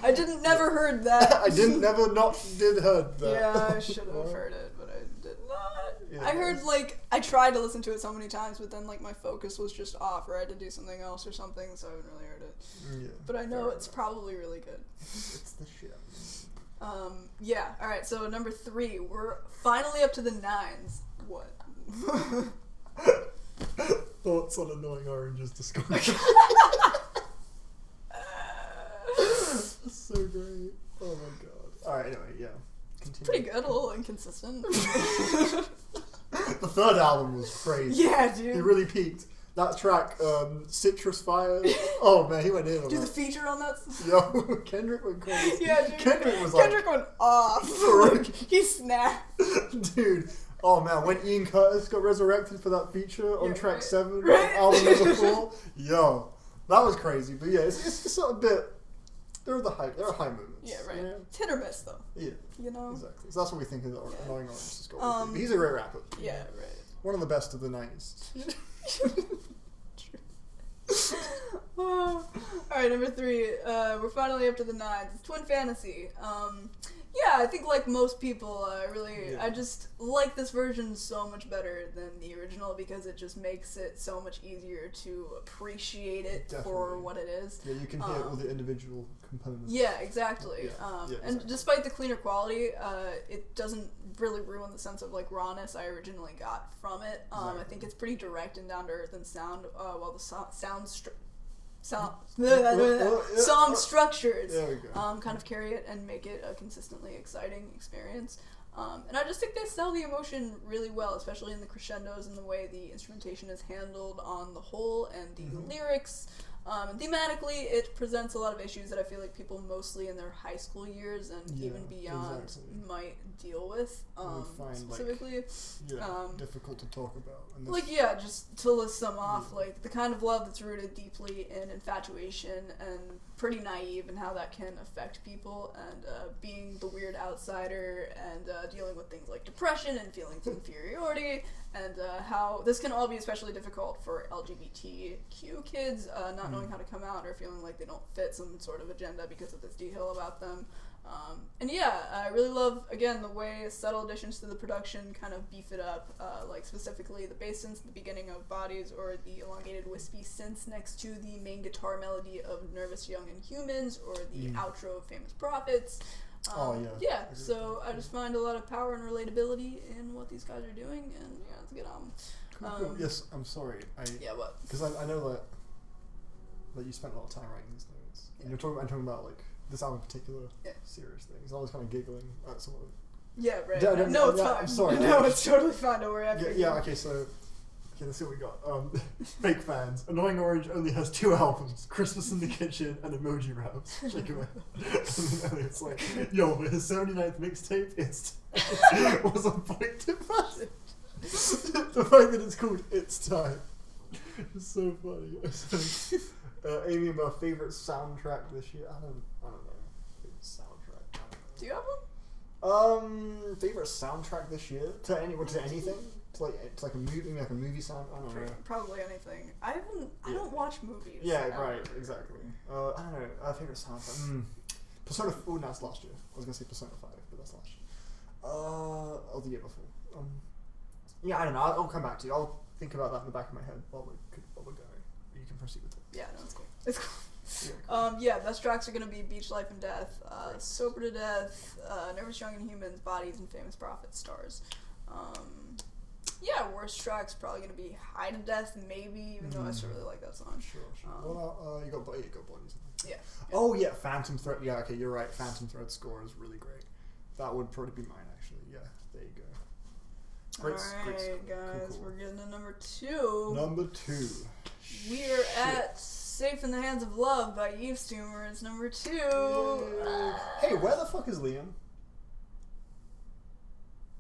I didn't never heard that. I did heard that. Yeah, I should have heard it, but I did not. Yeah, I heard I tried to listen to it so many times, but then my focus was just off, or I had to do something else or something, so I haven't really heard it. Yeah. But I know it's probably really good. It's the shit. Yeah. All right. So number 3, we're finally up to the 9s. What? Thoughts on Annoying Orange's discography. So great. Oh my god. Alright, anyway, yeah. Continue. Pretty good, a little inconsistent. The third album was crazy. Yeah, dude. He really peaked. That track, Citrus Fire. Oh man, he went in on Dude, that. the feature on that. Yo, Kendrick went crazy. Yeah, dude. Kendrick went off. He snapped. Dude. Oh man, when Ian Curtis got resurrected for that feature on track 7, right. album number 4, yo, that was crazy. But yeah, it's sort of a bit. There are high moments. Yeah, right. Yeah. It's hit or miss though. Yeah. You know. Exactly. So that's what we think of Annoying Orange discography. But he's a great rapper. Yeah, right. One of the best of the 90s. Alright, number 3. We're finally up to the 9s. It's Twin Fantasy. Yeah, I think like most people, I just like this version so much better than the original because it just makes it so much easier to appreciate it for what it is. Yeah, you can hear all the individual components. Yeah, exactly. And despite the cleaner quality, it doesn't really ruin the sense of like rawness I originally got from it. I think it's pretty direct and down to earth in sound, while the song structures kind of carry it and make it a consistently exciting experience. And I just think they sell the emotion really well, especially in the crescendos and the way the instrumentation is handled on the whole and the lyrics. And thematically, it presents a lot of issues that I feel like people mostly in their high school years and even beyond might deal with. Specifically, difficult to talk about. Just to list some off, like the kind of love that's rooted deeply in infatuation and pretty naive, and how that can affect people, and being the weird outsider, and dealing with things like depression and feelings of inferiority, and how this can all be especially difficult for LGBTQ kids, not knowing how to come out or feeling like they don't fit some sort of agenda because of this detail about them. I really love, again, the way subtle additions to the production kind of beef it up, like specifically the bass synths at the beginning of Bodies, or the elongated wispy synths next to the main guitar melody of Nervous Young and Humans, or the outro of Famous Prophets. So I just find a lot of power and relatability in what these guys are doing, and it's a good album. Cool. Yes, I'm sorry. What? Because I know that you spent a lot of time writing these notes. And I'm talking about like this album in particular, serious things. I was kind of giggling at some of it. Yeah, right. No, it's fine. I'm sorry. No, it's totally fine. Don't worry. Okay, so let's see what we got. Fake fans. Annoying Orange only has 2 albums: Christmas in the Kitchen and Emoji Raps. Check it out. It's like, yo, but his 79th mixtape, was on point to fashion. The fact that it's called It's Time. It's so funny. Amy, my favorite soundtrack this year. I don't know. Favorite soundtrack. Do you have one? Favorite soundtrack this year? To anything? It's like a movie sound. I don't know. Probably anything. I don't watch movies. Yeah, right. Exactly. I don't know. Favorite soundtrack. Persona. Oh, no, that's last year. I was gonna say Persona 5, but that's last year. Or the year before. Yeah, I don't know. I'll come back to you. I'll think about that in the back of my head while we're going. You can proceed with it. Yeah, no, it's cool. It's cool. Yeah, cool. Yeah, best tracks are gonna be Beach Life and Death, Sober to Death, Nervous Young and Humans, Bodies, and Famous Prophets, Stars. Yeah, worst track's probably gonna be High to Death, maybe, even though I still really like that song. Sure. Well, you got Bodies. Yeah. Oh yeah, Phantom Thread. Yeah, okay, you're right. Phantom Thread score is really great. That would probably be mine actually. Yeah, there you go. Great score. Guys, cool. we're getting to number 2. Number 2. We're at Safe in the Hands of Love by Eve's Tumor. It's number 2. Hey, where the fuck is Liam?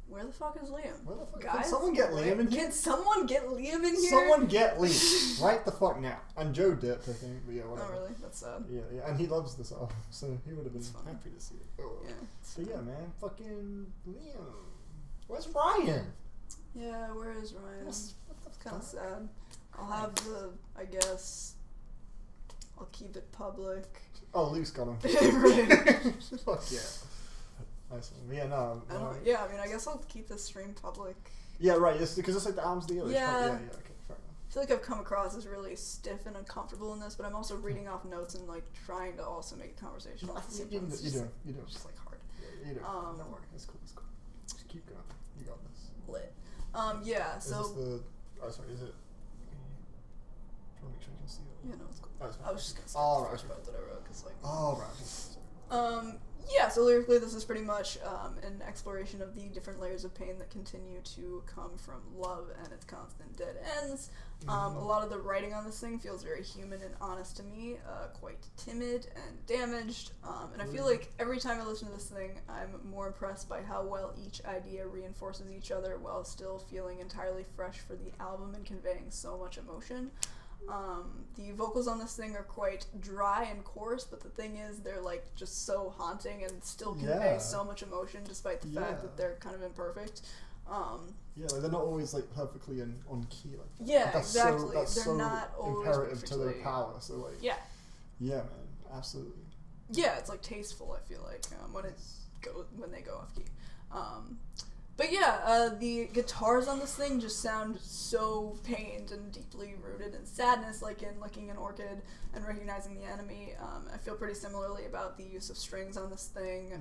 Where the fuck is Liam? Where the fuck? Guys, Can someone get Liam in here? Can someone get Liam in here? Someone get Liam right the fuck now. And Joe dipped, I think. But yeah, whatever. Oh really? That's sad. Yeah, and he loves this album, so he would have been happy to see it. Oh. Yeah. So yeah, man, fucking Liam. Where's Ryan? Yeah, where is Ryan? That's kind of sad. I'll have I guess, I'll keep it public. Oh, Luke's got him. Right. Fuck yeah. Nice one. Yeah, no. I mean, I guess I'll keep this stream public. Yeah, right. Because it's like the album's deal. Yeah. Yeah, okay, fair enough. I feel like I've come across as really stiff and uncomfortable in this, but I'm also reading off notes and like trying to also make it conversational. You do. It's just like hard. Yeah, you do. Don't worry. It's cool. Just keep going. You got this. Lit. Yeah. So. Is this sorry. Is it? Trying to make sure you can see it. Yeah, no, it's cool. Oh, it's fine. I was just gonna say the first part that I wrote because like. Oh right. Sorry. Yeah, so lyrically this is pretty much an exploration of the different layers of pain that continue to come from love and its constant dead ends. A lot of the writing on this thing feels very human and honest to me, quite timid and damaged, and I feel like every time I listen to this thing, I'm more impressed by how well each idea reinforces each other while still feeling entirely fresh for the album and conveying so much emotion. The vocals on this thing are quite dry and coarse, but the thing is they're like just so haunting and still convey so much emotion despite the fact that they're kind of imperfect. Yeah, like they're not always like perfectly on key like that. Yeah, like, that's exactly. That's they're so not always imperative to their power. So like yeah, man, absolutely. Yeah, it's like tasteful. I feel like when they go off key. But yeah, the guitars on this thing just sound so pained and deeply rooted in sadness, like in Licking an Orchid and Recognizing the Enemy. I feel pretty similarly about the use of strings on this thing.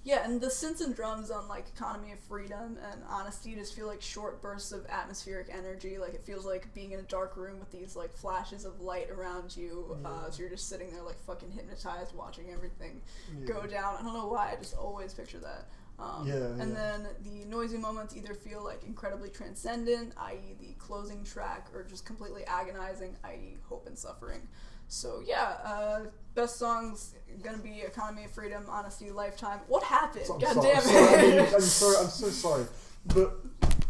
Yeah, and the synths and drums on like Economy of Freedom and Honesty just feel like short bursts of atmospheric energy. Like it feels like being in a dark room with these like flashes of light around you. So you're just sitting there like fucking hypnotized watching everything go down. I don't know why, I just always picture that. And then the noisy moments either feel like incredibly transcendent, i.e. the closing track, or just completely agonizing, i.e. Hope and Suffering. So yeah, best songs gonna be Economy of Freedom, Honesty, Lifetime. What happened? God damn it! I'm so sorry, but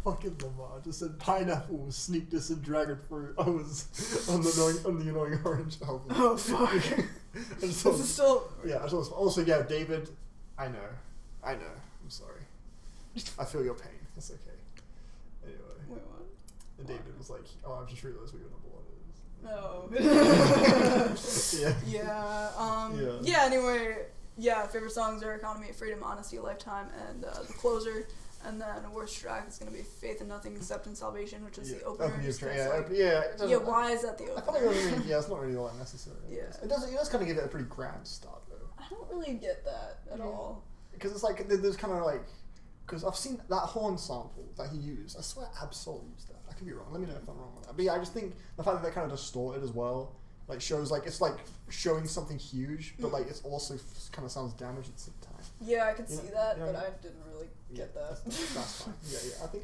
fucking Lamar just said pineapple was Sneak This and Dragon Fruit. I was on the Annoying Orange album. Oh fuck! This is still Also yeah, David. I know. I'm sorry. I feel your pain. It's okay. Anyway. Wait, what? And David was like, "Oh, I've just realized what your number one is." Oh. Yeah. Anyway, favorite songs are Economy of Freedom, Honesty, Lifetime, and The Closer. And then worst track is going to be Faith in Nothing, Acceptance, Salvation, which is the opener. Why is that the opener? I feel like it's not really all that necessary. Yeah. It does kind of give it a pretty grand start, though. I don't really get that at all. Because it's like, there's kind of like, because I've seen that horn sample that he used. I swear Absol used that. I could be wrong. Let me know if I'm wrong on that. But yeah, I just think the fact that they're kind of distorted as well, like shows like, it's like showing something huge, but like it's also kind of sounds damaged at the same time. Yeah, I could see that, but I didn't really get that. That's fine. Yeah. I feel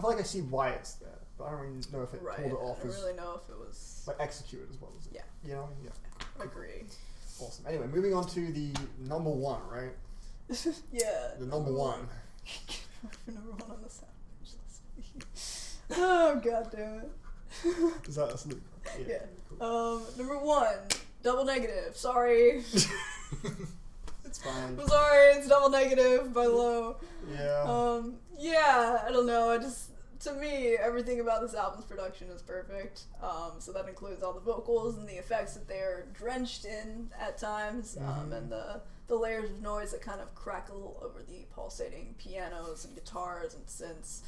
like I see why it's there, but I don't really know if it pulled it off. I don't really know if it was like executed as well as it. Yeah. You know what I mean? Yeah. Agree. Awesome. Anyway, moving on to the number one, right? Yeah. The number one. Number one on the sound. Oh god damn it. Is that a salute? Yeah. Cool. Number one, Double Negative. Sorry. It's It's fine. I'm sorry, it's double negative by low. Yeah. Yeah, I don't know. To me, everything about this album's production is perfect. So that includes all the vocals and the effects that they're drenched in at times, and the layers of noise that kind of crackle over the pulsating pianos and guitars and synths.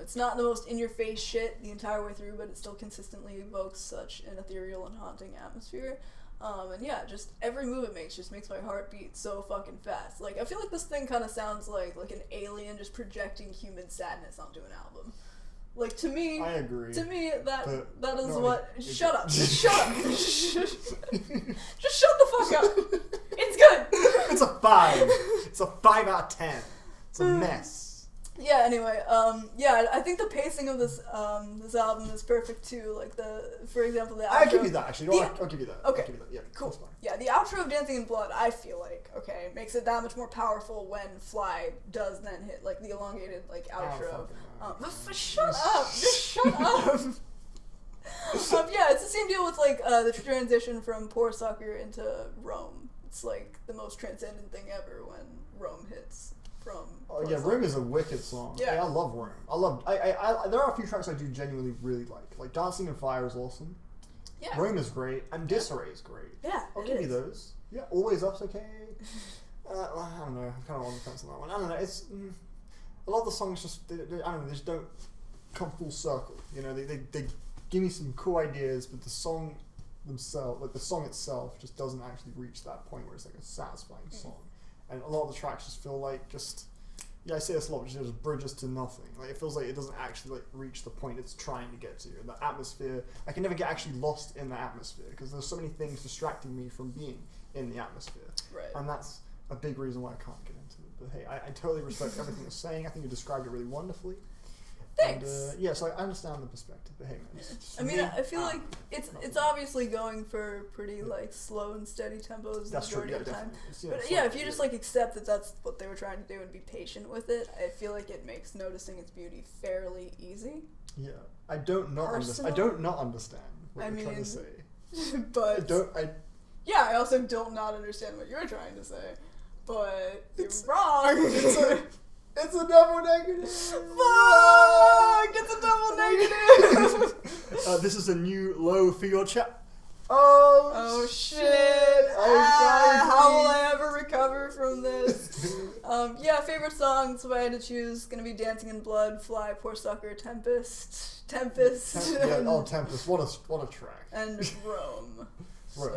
It's not the most in-your-face shit the entire way through, but it still consistently evokes such an ethereal and haunting atmosphere. And yeah, just every move it makes just makes my heart beat so fucking fast. Like, I feel like this thing kind of sounds like an alien just projecting human sadness onto an album. Like, to me, I agree. To me, that is no, what. Shut up! Just shut up! Just shut the fuck up! It's good. It's a 5. It's a 5 out of 10. It's a mess. Yeah. Anyway, yeah, I think the pacing of this album is perfect too. Like for example, the outro. I'll give you that actually. I'll give you that. Okay. I'll give you that. Yeah, cool. Yeah, the outro of Dancing in Blood, I feel like, makes it that much more powerful when Fly does then hit like the elongated like outro. Shut up! Just shut up! Yeah, it's the same deal with like the transition from Poor Sucker into Rome. It's like the most transcendent thing ever when Rome hits. Rome is a wicked song. Yeah, I love Rome. I there are a few tracks I do genuinely really like. Like Dancing in Fire is awesome. Yeah. Rome is great, and Disarray is great. Yeah, I'll give you those. Yeah, Always Up's okay. I don't know. I'm kind of on the fence on that one. I don't know. It's a lot of the songs just they just don't come full circle. You know, they give me some cool ideas, but the song themselves, like the song itself, just doesn't actually reach that point where it's like a satisfying song. And a lot of the tracks just feel like I say this a lot, but just bridges to nothing. Like it feels like it doesn't actually like reach the point it's trying to get to. And the atmosphere, I can never get actually lost in the atmosphere because there's so many things distracting me from being in the atmosphere. Right. And that's a big reason why I can't get into it. But hey, I totally respect everything you're saying. I think you described it really wonderfully. Thanks. And, so I understand the perspective, but hey, man. I mean, I feel like it's obviously going for pretty like slow and steady tempos the majority of the time. But yeah, if you just like accept that that's what they were trying to do and be patient with it, I feel like it makes noticing its beauty fairly easy. Yeah, I don't not understand what you're trying to say. But I also don't not understand what you're trying to say. But you're wrong. It's a double negative. Fuck! It's a double negative. This is a new low for your chat. Oh shit! How will I ever recover from this? Favorite songs if I had to choose, gonna be Dancing in Blood, Fly, Poor Sucker, Tempest. Tempest. What a track. And Rome.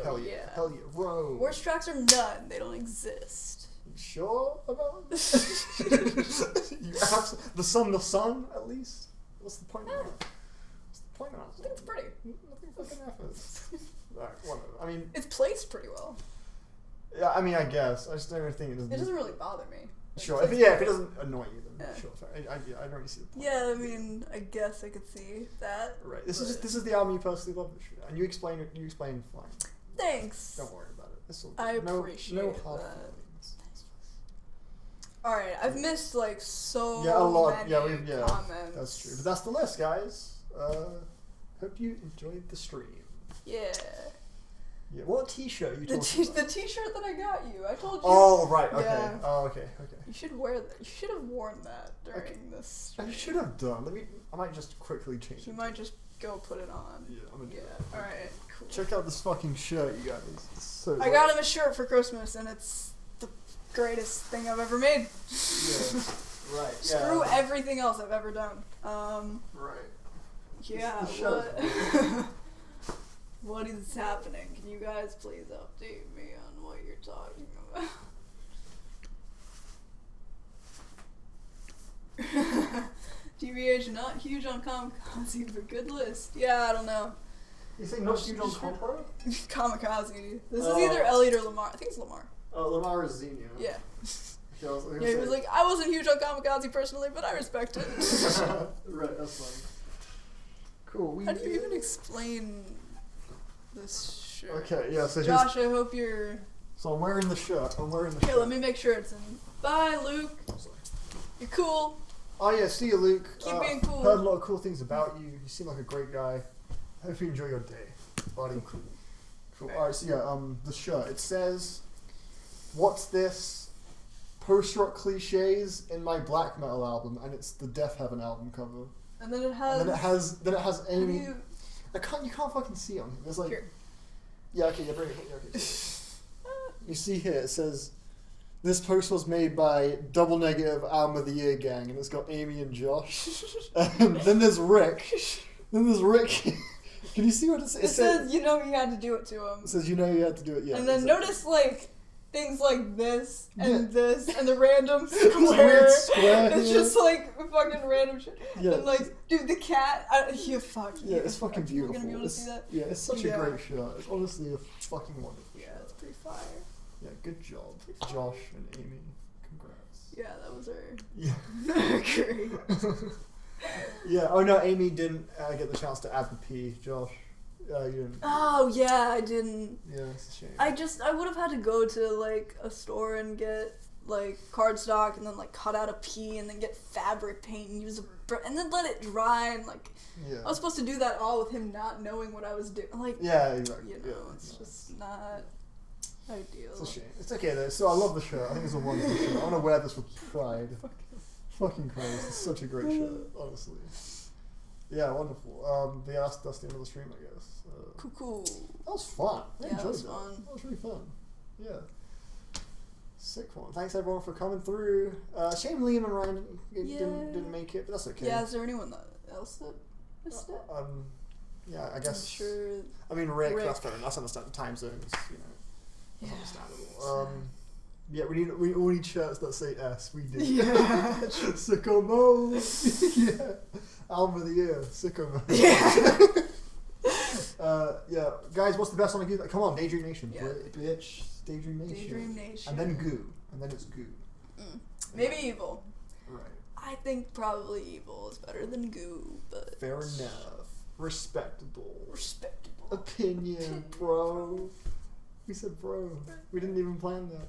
Hell yeah, Rome. Worst tracks are none. They don't exist. Sure about this? The sun, at least? What's the point of that? I think it's pretty. Nothing fucking effort. Alright, whatever. I mean... It's placed pretty well. Yeah, I mean, I guess. I just don't think it doesn't... It doesn't really bother me. Sure. If it doesn't annoy you, then sure. I don't really see the point. Yeah, I mean, I guess I could see that. Right. This is the album you personally love this year. And you explain fine. Thanks. Don't worry about it. I appreciate no hard that. feelings. Alright, I've missed like so many comments. That's true. But that's the list, guys. Hope you enjoyed the stream. Yeah. Yeah. What t-shirt you told The t-shirt that I got you. I told you. Oh right. Okay. Yeah. Oh okay. You should wear that. You should have worn that during this stream. I should have done. I might just quickly change it. You might just go put it on. Yeah, I'm gonna do that. Alright, cool. Check out this fucking shirt, you guys. It's so I got him a shirt for Christmas and it's the greatest thing I've ever made. Yeah. Right. Screw everything else I've ever done. Right. Yeah. What is happening? Can you guys please update me on what you're talking about? TBH, not huge on Kamikaze, but good list. Yeah, I don't know. You say not huge on Compro? Kamikaze. This is either Elliot or Lamar. I think it's Lamar. Oh, Lamar is Xenia. Yeah. He was like, I wasn't huge on Kamikaze personally, but I respect it. Right, that's funny. Cool. How do you even explain this shirt? Okay, yeah, so Josh, I hope you're... So I'm wearing the shirt. Here, let me make sure it's in. Bye, Luke. You're cool. Oh yeah, see you, Luke. Keep being cool. Heard a lot of cool things about you. You seem like a great guy. Hope you enjoy your day, buddy. Cool. Alright, so yeah, the shirt. It says, what's this? Post-rock cliches in my black metal album, and it's the Death Heaven album cover. And then it has. Then it has Amy. You can't fucking see on here. There's like. Here. Yeah. Okay. Yeah. Bring it. Yeah, okay. You see here, it says, this post was made by Double Negative Album of the Year Gang, and it's got Amy and Josh. And then there's Rick. Can you see what it says? It says, you know, you had to do it to him. It says, you know, you had to do it. Yeah. And then exactly. notice like things like this and Yeah. this and the random Weird square. square It's here. just like fucking random shit. Yeah. And like, dude, the cat. Fuck. Yeah, it's fucking beautiful. You're gonna be able to see that. Yeah, it's such a Yeah. great shot. It's honestly a fucking wonderful Yeah, shot. it's pretty fire. Yeah, good job, Josh and Amy. Congrats. Yeah, that was her. Yeah. Great. Yeah. Oh no, Amy didn't get the chance to add the P. Josh, you didn't. Oh yeah, I didn't. Yeah, it's a shame. I would have had to go to like a store and get like cardstock and then like cut out a P and then get fabric paint and use and then let it dry and like Yeah. I was supposed to do that all with him not knowing what I was doing. Like Yeah, exactly. you know, Yeah, it's no, just not ideal. It's a shame. It's okay though. So I love the shirt. I think it's a wonderful shirt. I want to wear this with pride. Fucking Christ, it's such a great shirt, honestly. Yeah, wonderful. But yeah, that's the end of the stream, I guess. Cool. That was fun. I Yeah, enjoyed it was that. fun. That was really fun. Yeah. Sick one. Thanks everyone for coming through. Shame Liam and Ryan didn't make it, but that's okay. Yeah, is there anyone else that missed it? Yeah, I guess. I'm sure. I mean, Rick. That's fair enough. That's understandable. Time zones, you know. That's understandable. Yeah, we all need shirts that say S. We do. Yeah. Sicko mode. Yeah. Album of the year. Sicko mode. Yeah. Yeah. Guys, what's the best song to do? Come on, Daydream Nation. Yeah. Bitch. Daydream Nation. Daydream Nation. And then Goo. And then it's Goo. Maybe Evil. Right. I think probably Evil is better than Goo, but Fair enough. Respectable. respectable. Opinion, bro. We said bro. We didn't even plan that.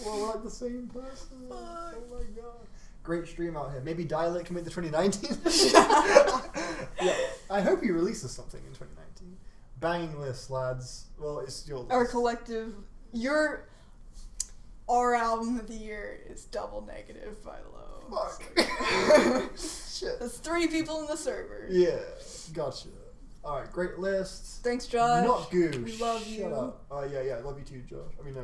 Well, we're like the same person. Oh my god. Great stream out here. Maybe Dialect can make the 2019. Yeah. I hope he releases something in 2019. Banging list, lads. Well, it's your list. Our collective, our album of the year is Double Negative by Low. Fuck. Shit. That's 3 people in the server. Yeah. Gotcha. Alright, great list. Thanks, Josh. Not Goo. We love Shut you. up. Yeah, I love you too, Josh. I mean, no,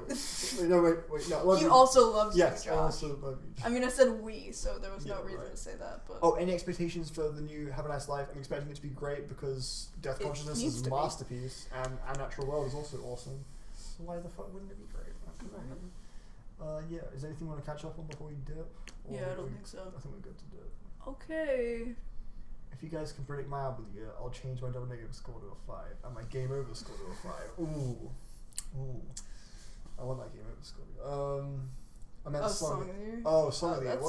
wait, no, love You also love yes, you, I Josh. also love you. I mean, I said we, so there was no Yeah, reason right. to say that. But Oh, any expectations for the new Have a Nice Life? I'm expecting it to be great because Death It Consciousness needs is to a be. masterpiece, and Unnatural World is also awesome. So why the fuck wouldn't it be great? Come on. Yeah, is there anything you want to catch up on before we dip? Or yeah, I don't think so. I think we're good to dip. Okay. If you guys can predict my album of the year, I'll change my double negative score to a 5 and my game over score to a 5. Ooh. I want that game over score. I meant Song of the year? Oh, song of the year. That's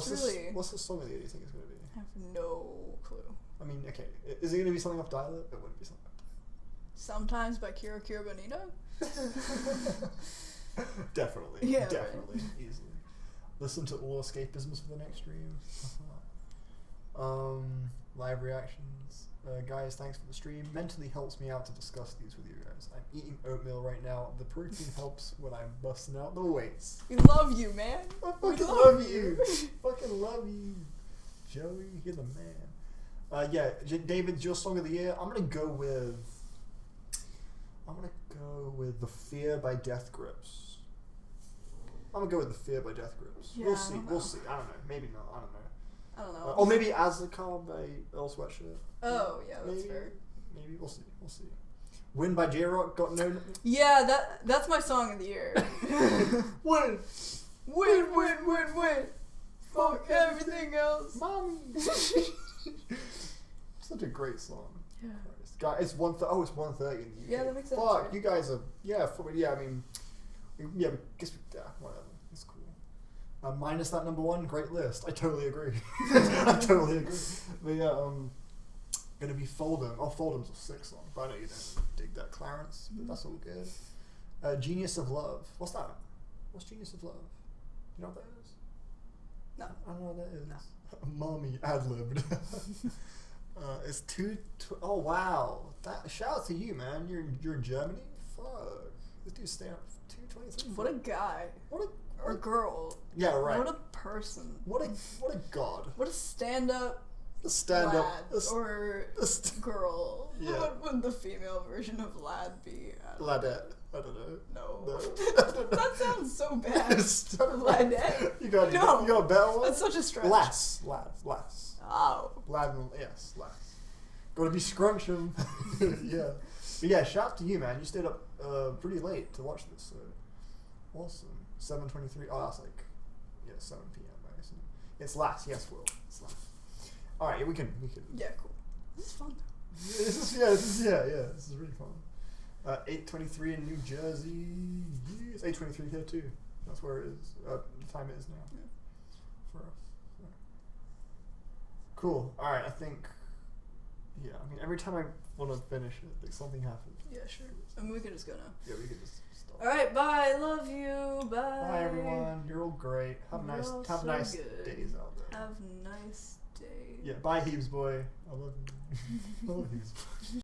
What's the song of the year you think it's going to be? I have no clue. I mean, okay. Is it going to be something off Dial-Up? It wouldn't be something off Sometimes by Kira Kira Bonito? Definitely. Yeah, Definitely. Easily. Listen to all escapisms for the next stream. Live reactions. Guys, thanks for the stream. Mentally helps me out to discuss these with you guys. I'm eating oatmeal right now. The protein helps when I'm busting out the weights. We love you, man. I We fucking love love you. Fucking love you. Joey, you're the man. Yeah, David, your song of the year. I'm gonna go with The Fear by Death Grips. I'm gonna go with The Fear by Death Grips. Yeah, We'll I see. don't We'll know. see. I don't know. Maybe not. I don't know. I don't know. Or maybe Azakar by Earl Sweatshirt. Oh, yeah, that's Maybe. fair. Maybe. We'll see. We'll see. Win by J-Rock. Got no... Yeah, that's my song of the year. Win! Win. Fuck everything else. Mommy! Such a great song. Yeah. Guy, it's 1:30 in the UK. Yeah, that makes sense, Fuck, right? you guys are... Yeah, I mean... Yeah, whatever. It's cool. Minus that number 1, great list. I totally agree. I totally agree. But yeah, gonna be Fold'em. Oh, Fold'em's a sick song. But I know you don't dig that, Clarence. But that's all good. Genius of Love. What's that? What's Genius of Love? You know what that is? No. I don't know what that is. Mommy ad-libbed. It's oh wow! Shout out to you, man. You're in Germany. Fuck. This dude staying up 2:23. What a guy. Or girl. Yeah, right. What a person. What a god. What a stand-up. A stand-up. Or girl. Yeah. What would the female version of lad be? Ladette. I don't know. No. No. That sounds so bad. Ladette. You got a better one? That's such a stretch. Lass. Oh. Lad, yes, lass. Gotta be scrunching. Yeah. But yeah, shout out to you, man. You stayed up pretty late to watch this, so awesome. 7:23. Oh, that's like 7 p.m. I assume. It's lass. Yes, Will. It's lass. All right, we can. Yeah, cool. This is fun. This is really fun. 8:23 in New Jersey. It's 8:23 here too. That's where it is. The time it is now. Yeah. For us. So. Cool. All right. I think. Yeah. I mean, every time I want to finish it, like something happens. Yeah, sure. I mean, we could just go now. Yeah, we could just stop. All right. Bye. Love you. Bye. Bye, everyone. You're all great. Have nice good. days out there. Have nice days. Yeah. Bye, Heaves boy. I love you. I love Heaves boy.